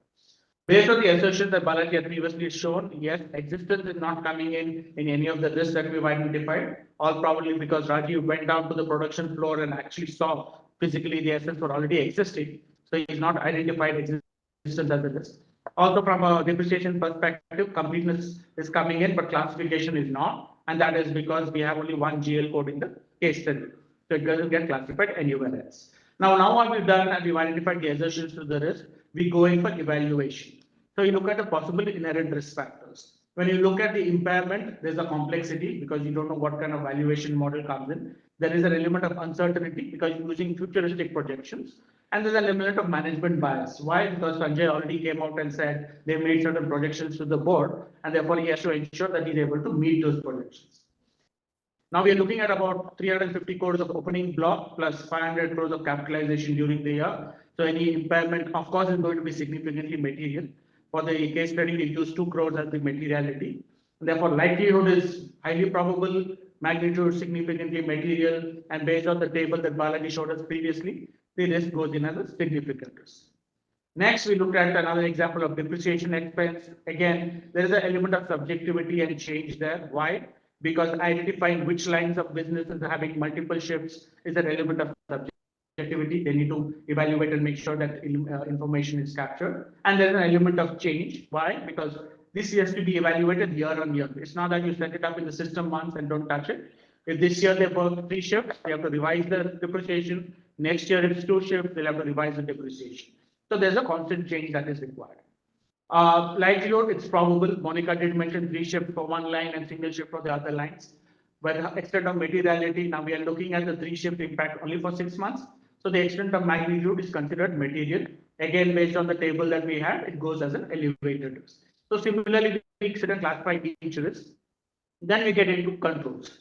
Based on the assertions that Balaji had previously shown, yes, existence is not coming in any of the risks that we've identified, all probably because Rajiv went down to the production floor and actually saw physically the assets were already existing. So he's not identified existence as a risk. Also, from a depreciation perspective, completeness is coming in, but classification is not. And that is because we have only one GL code in the case study. So it doesn't get classified anywhere else. Now what we've done and we've identified the assertions to the risk, we go in for evaluation. So you look at the possible inherent risk factors. When you look at the impairment, there's a complexity because you don't know what kind of valuation model comes in. There is an element of uncertainty because you're using futuristic projections. And there's an element of management bias. Why? Because Sanjay already came out and said they made certain projections to the board, and therefore he has to ensure that he's able to meet those projections. Now we are looking at about 350 crores of opening block plus 500 crores of capitalization during the year. So any impairment, of course, is going to be significantly material. For the case study, we use 2 crores as the materiality. Therefore, likelihood is highly probable, magnitude significantly material, and based on the table that Balaji showed us previously, the risk goes in as a significant risk. Next, we looked at another example of depreciation expense. Again, there is an element of subjectivity and change there. Why? Because identifying which lines of businesses are having multiple shifts is an element of subjectivity. They need to evaluate and make sure that information is captured. And there's an element of change. Why? Because this has to be evaluated year on year. It's not that you set it up in the system once and don't touch it. If this year they work 3 shifts, they have to revise the depreciation. Next year it's 2 shifts, they'll have to revise the depreciation. So there's a constant change that is required. Likelihood, it's probable. Monica did mention 3 shifts for one line and single shift for the other lines. But extent of materiality, now we are looking at the 3 shift impact only for 6 months. So the extent of magnitude is considered material. Again, based on the table that we had, it goes as an elevated risk. So similarly, we consider classify each risk. Then we get into controls.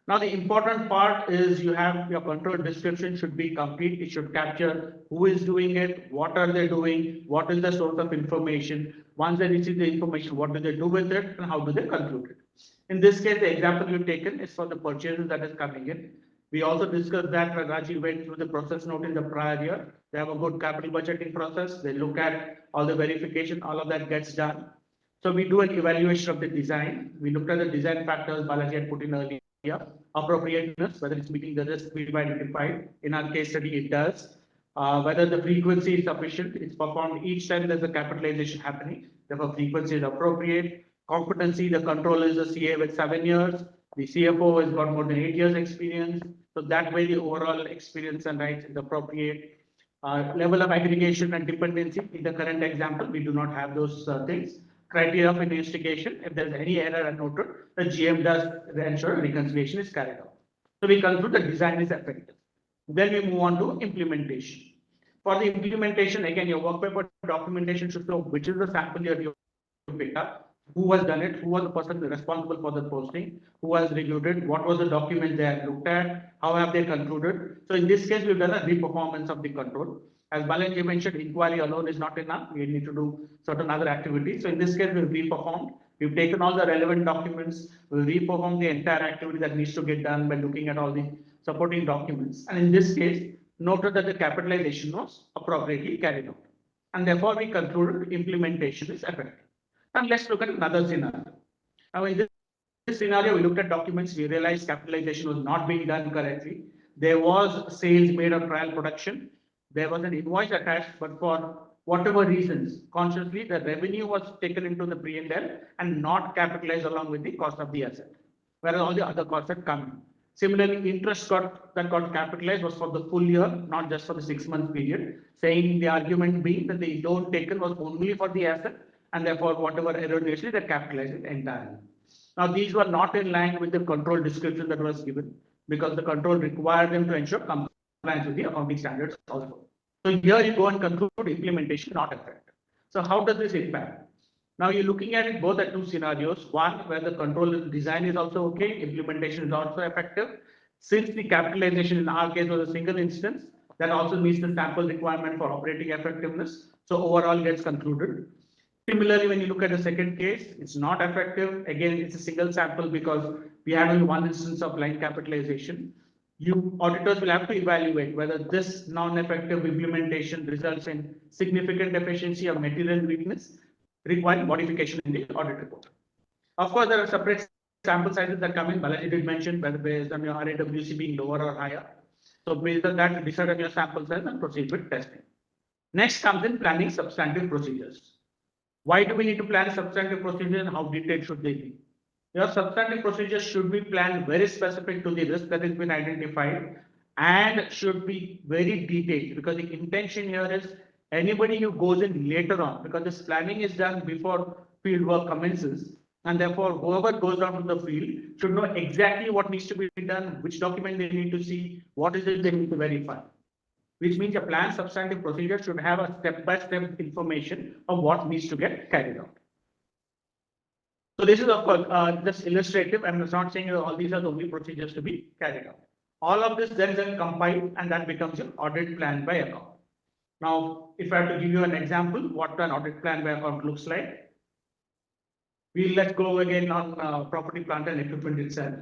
Now, the important part is you have your control description should be complete. It should capture who is doing it, what are they doing, what is the source of information. Once they receive the information, what do they do with it, and how do they conclude it. In this case, the example we've taken is for the purchases that is coming in. We also discussed that when Rajiv went through the process note in the prior year. They have a good capital budgeting process. They look at all the verification, all of that gets done. So we do an evaluation of the design. We looked at the design factors Balaji had put in earlier. Appropriateness, whether it's meeting the risk we've identified. In our case study, it does. Whether the frequency is sufficient, it's performed each time there's a capitalization happening. Therefore, frequency is appropriate. Competency, the controller is a CA with 7 years. The CFO has got more than 8 years experience. So that way the overall experience and rights is appropriate. Level of aggregation and dependency, in the current example, we do not have those things. Criteria of investigation, if there's any error noted, the GM does ensure reconciliation is carried out. So we conclude the design is effective. Then we move on to implementation. For the implementation, again, your work paper documentation should show which is the sample you picked up, who has done it, who was the person responsible for the posting, who has reviewed it, what was the document they have looked at, how have they concluded. So in this case, we've done a reperformance of the control. As Balaji mentioned, inquiry alone is not enough. We need to do certain other activities. So in this case, we've reperformed. We've taken all the relevant documents. We've reperformed the entire activity that needs to get done by looking at all the supporting documents. And in this case, noted that the capitalization was appropriately carried out. And therefore, we concluded implementation is effective. And let's look at another scenario. Now, in this scenario, we looked at documents. We realized capitalization was not being done correctly. There was sales made of trial production. There was an invoice attached, but for whatever reasons, consciously, the revenue was taken into the P&L and not capitalized along with the cost of the asset, whereas all the other costs had come in. Similarly, interest that got capitalized was for the full year, not just for the 6-month period, saying the argument being that the loan taken was only for the asset, and therefore whatever erroneously they capitalized it entirely. Now, these were not in line with the control description that was given, because the control required them to ensure compliance with the accounting standards also. So here you go and conclude implementation not effective. So how does this impact? Now you're looking at it both at 2 scenarios. One, where the control design is also okay, implementation is also effective. Since the capitalization in our case was a single instance, that also meets the sample requirement for operating effectiveness. So overall gets concluded. Similarly, when you look at the second case, it's not effective. Again, it's a single sample because we had only one instance of line capitalization. You auditors will have to evaluate whether this non-effective implementation results in significant deficiency or material weakness, requiring modification in the audit report. Of course, there are separate sample sizes that come in. Balaji did mention whether based on your RAWC being lower or higher. So based on that, decide on your sample size and proceed with testing. Next comes in planning substantive procedures. Why do we need to plan substantive procedures and how detailed should they be? Your substantive procedures should be planned very specific to the risk that has been identified and should be very detailed, because the intention here is anybody who goes in later on, because this planning is done before field work commences, and therefore whoever goes down to the field should know exactly what needs to be done, which document they need to see, what is it they need to verify. Which means a planned substantive procedure should have a step-by-step information of what needs to get carried out. So this is of course just illustrative. I'm not saying all these are the only procedures to be carried out. All of this then compiled, and that becomes your audit plan by account. Now, if I have to give you an example, what an audit plan by account looks like, let's go again on property, plant, and equipment itself.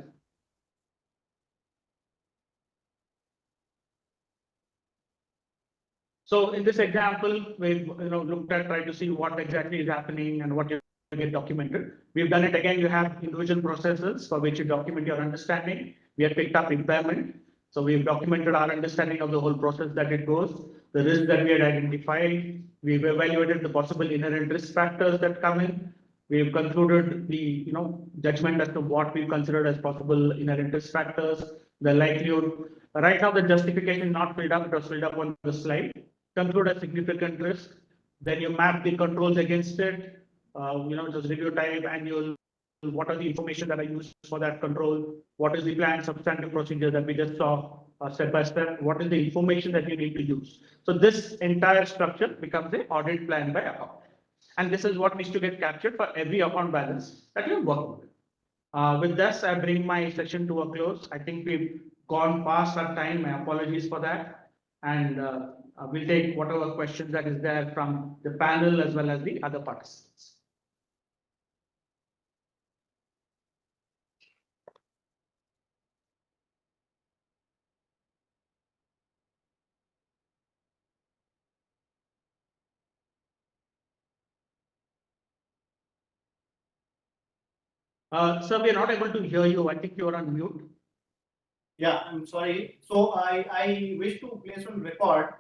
So in this example, we've looked at try to see what exactly is happening and what you get documented. We've done it again. You have individual processes for which you document your understanding. We have picked up impairment. So we've documented our understanding of the whole process that it goes, the risk that we had identified. We've evaluated the possible inherent risk factors that come in. We've concluded the judgment as to what we considered as possible inherent risk factors, the likelihood. Right now, the justification not filled up, it was filled up on the slide. Conclude a significant risk. Then you map the controls against it. Just review type, annual. What are the information that I use for that control? What is the plan, substantive procedure that we just saw step by step? What is the information that you need to use? So this entire structure becomes an audit plan by account. And this is what needs to get captured for every account balance that you're working with. With this, I bring my session to a close. I think we've gone past our time. My apologies for that. And we'll take whatever questions that is there from the panel as well as the other participants. Sir, we are not able to hear you. I think you are on mute. Yeah, I'm sorry. So I wish to place on record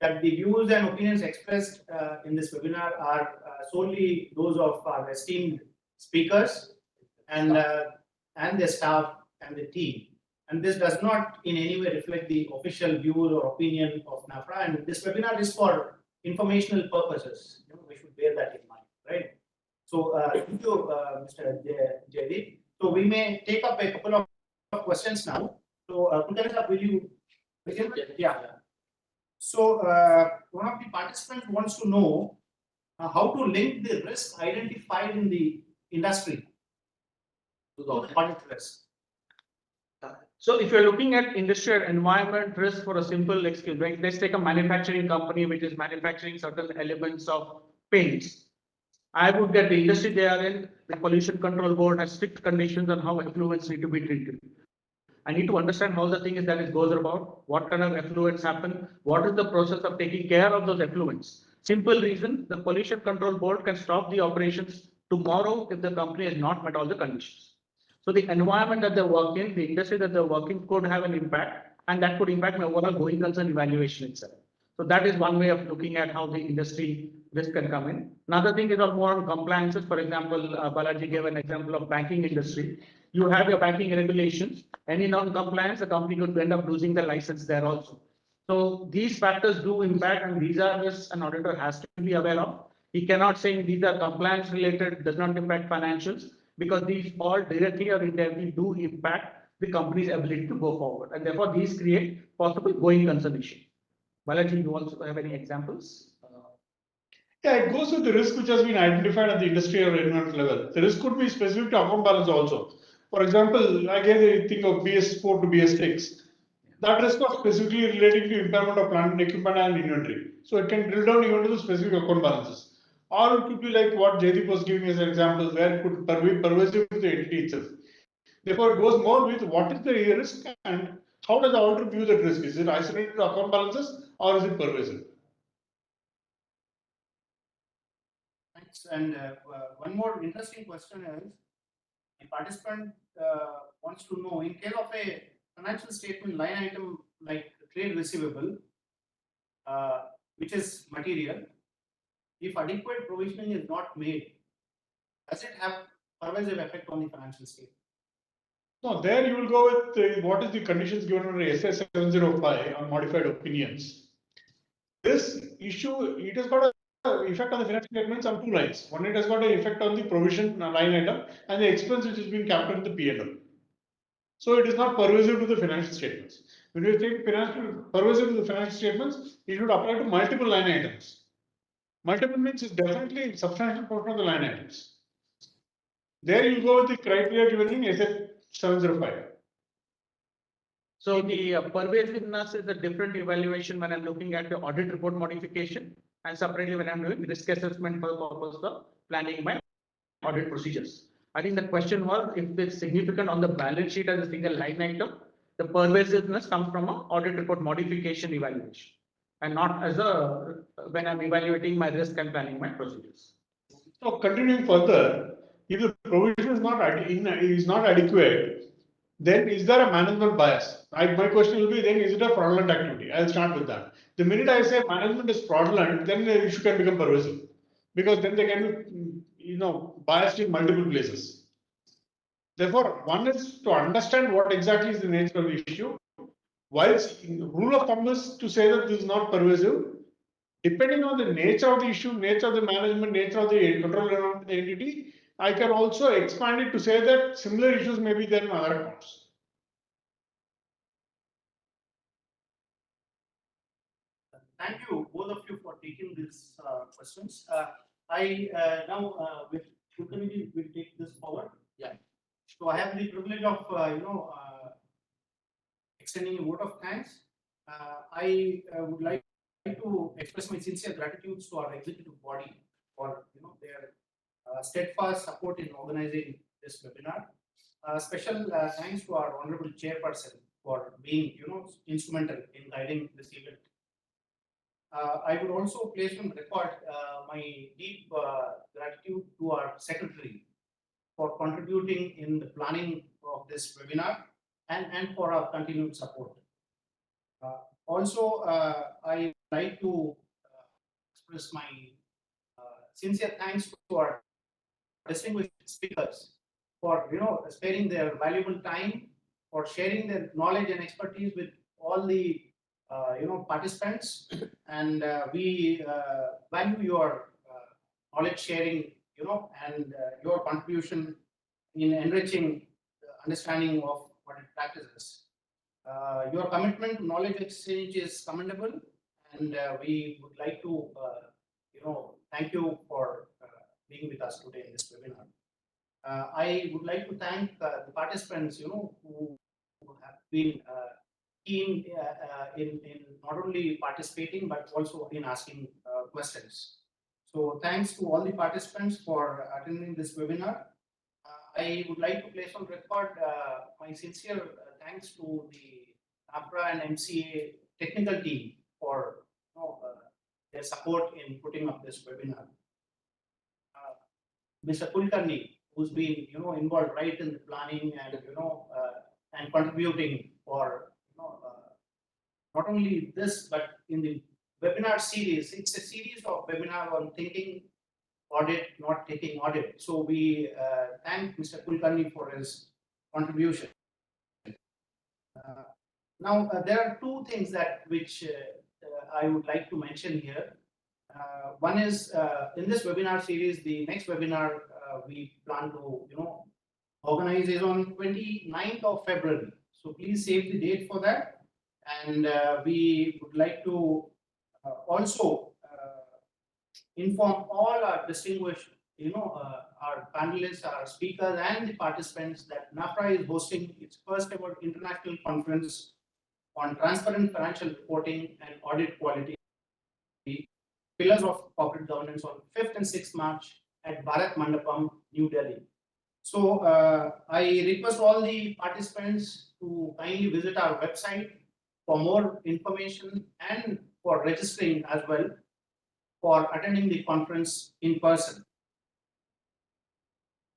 that the views and opinions expressed in this webinar are solely those of our esteemed speakers and the staff and the team. And this does not in any way reflect the official views or opinion of NAFRA. And this webinar is for informational purposes. We should bear that in mind, right? So thank you, Mr. Jaydeep. So we may take up a couple of questions now. So, Kuntal, will you begin? Yeah. So, one of the participants wants to know how to link the risk identified in the industry to the audit risk. So, if you're looking at industrial environment risk for a simple excuse, right? Let's take a manufacturing company which is manufacturing certain elements of paints. I would get the industry they are in. The Pollution Control Board has strict conditions on how effluents need to be treated. I need to understand how the thing is that it goes about, what kind of effluents happen, what is the process of taking care of those effluents. Simple reason, the Pollution Control Board can stop the operations tomorrow if the company has not met all the conditions. So the environment that they work in, the industry that they're working could have an impact, and that could impact my overall going concern evaluation itself. So that is one way of looking at how the industry risk can come in. Another thing is more on compliances. For example, Balaji gave an example of banking industry. You have your banking regulations. Any non-compliance, the company could end up losing the license there also. So these factors do impact, and these are risks an auditor has to be aware of. He cannot say these are compliance related, does not impact financials, because these all directly or indirectly do impact the company's ability to go forward. And therefore, these create possible going concern issue. Balaji, you also have any examples? Yeah, it goes with the risk which has been identified at the industry or environment level. The risk could be specific to account balance also. For example, I gave the thing of BS4 to BS6. That risk was specifically relating to impairment of plant and equipment and inventory. So it can drill down even to the specific account balances. Or it could be like what Jaydeep was giving as an example, where it could be pervasive to the entity itself. Therefore, it goes more with what is the risk and how does the auditor view that risk? Is it isolated to account balances or is it pervasive? Thanks. And one more interesting question is, the participant wants to know, in case of a financial statement line item like trade receivable, which is material, if adequate provisioning is not made, does it have pervasive effect on the financial statement? No, there you will go with what is the conditions given under SS 705 on modified opinions. This issue, it has got an effect on the financial statements on two lines. One, it has got an effect on the provision line item and the expense which is being captured in the P&L. So it is not pervasive to the financial statements. When you take pervasive to the financial statements, it should apply to multiple line items. Multiple means is definitely a substantial portion of the line items. There you go with the criteria given in SS 705. So the pervasiveness is a different evaluation when I'm looking at the audit report modification, and separately when I'm doing risk assessment for the purpose of planning my audit procedures. I think the question was if it's significant on the balance sheet as a single line item, the pervasiveness comes from an audit report modification evaluation, and not as a when I'm evaluating my risk and planning my procedures. So continuing further, if the provision is not adequate, then is there a management bias? My question will be then, is it a fraudulent activity? I'll start with that. The minute I say management is fraudulent, then the issue can become pervasive, because then they can biased in multiple places. Therefore, one is to understand what exactly is the nature of the issue. Whilst rule of thumb is to say that this is not pervasive, depending on the nature of the issue, nature of the management, nature of the control around the entity, I can also expand it to say that similar issues may be there in other accounts. Thank you, both of you, for taking these questions. I now with Shukani will take this forward. Yeah. So I have the privilege of extending a vote of thanks. I would like to express my sincere gratitude to our executive body for their steadfast support in organizing this webinar. Special thanks to our honorable chairperson for being instrumental in guiding this event. I would also place on record my deep gratitude to our secretary for contributing in the planning of this webinar and for our continued support. Also, I would like to express my sincere thanks to our distinguished speakers for sparing their valuable time, for sharing their knowledge and expertise with all the participants, and we value your knowledge sharing, and your contribution in enriching the understanding of what it practices. Your commitment to knowledge exchange is commendable, and we would like to, thank you for being with us today in this webinar. I would like to thank the participants, who have been keen in not only participating but also in asking questions. So thanks to all the participants for attending this webinar. I would like to place on record my sincere thanks to the NAPRA and MCA technical team for their support in putting up this webinar. Mr. Kulkarni, who's been involved right in the planning and and contributing for not only this but in the webinar series. It's a series of webinar on thinking audit, not taking audit. So we thank Mr. Kulkarni for his contribution. Now there are two things that which I would like to mention here. One is in this webinar series, the next webinar we plan to organize is on 29th of February. So please save the date for that. And we would like to also inform all our distinguished, our panelists, our speakers, and the participants that NAPRA is hosting its first ever international conference on transparent financial reporting and audit quality, pillars of corporate governance, on 5th and 6th March at Bharat Mandapam, New Delhi. So I request all the participants to kindly visit our website for more information and for registering as well for attending the conference in person.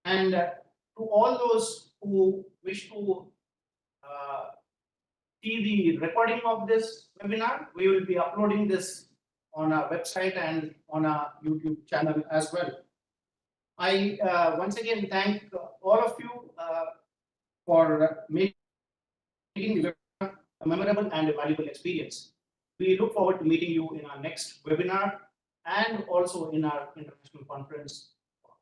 And to all those who wish to see the recording of this webinar, we will be uploading this on our website and on our YouTube channel as well. I once again thank all of you for making the webinar a memorable and a valuable experience. We look forward to meeting you in our next webinar and also in our international conference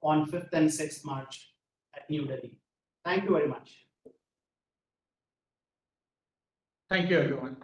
on 5th and 6th March at New Delhi. Thank you very much. Thank you, everyone.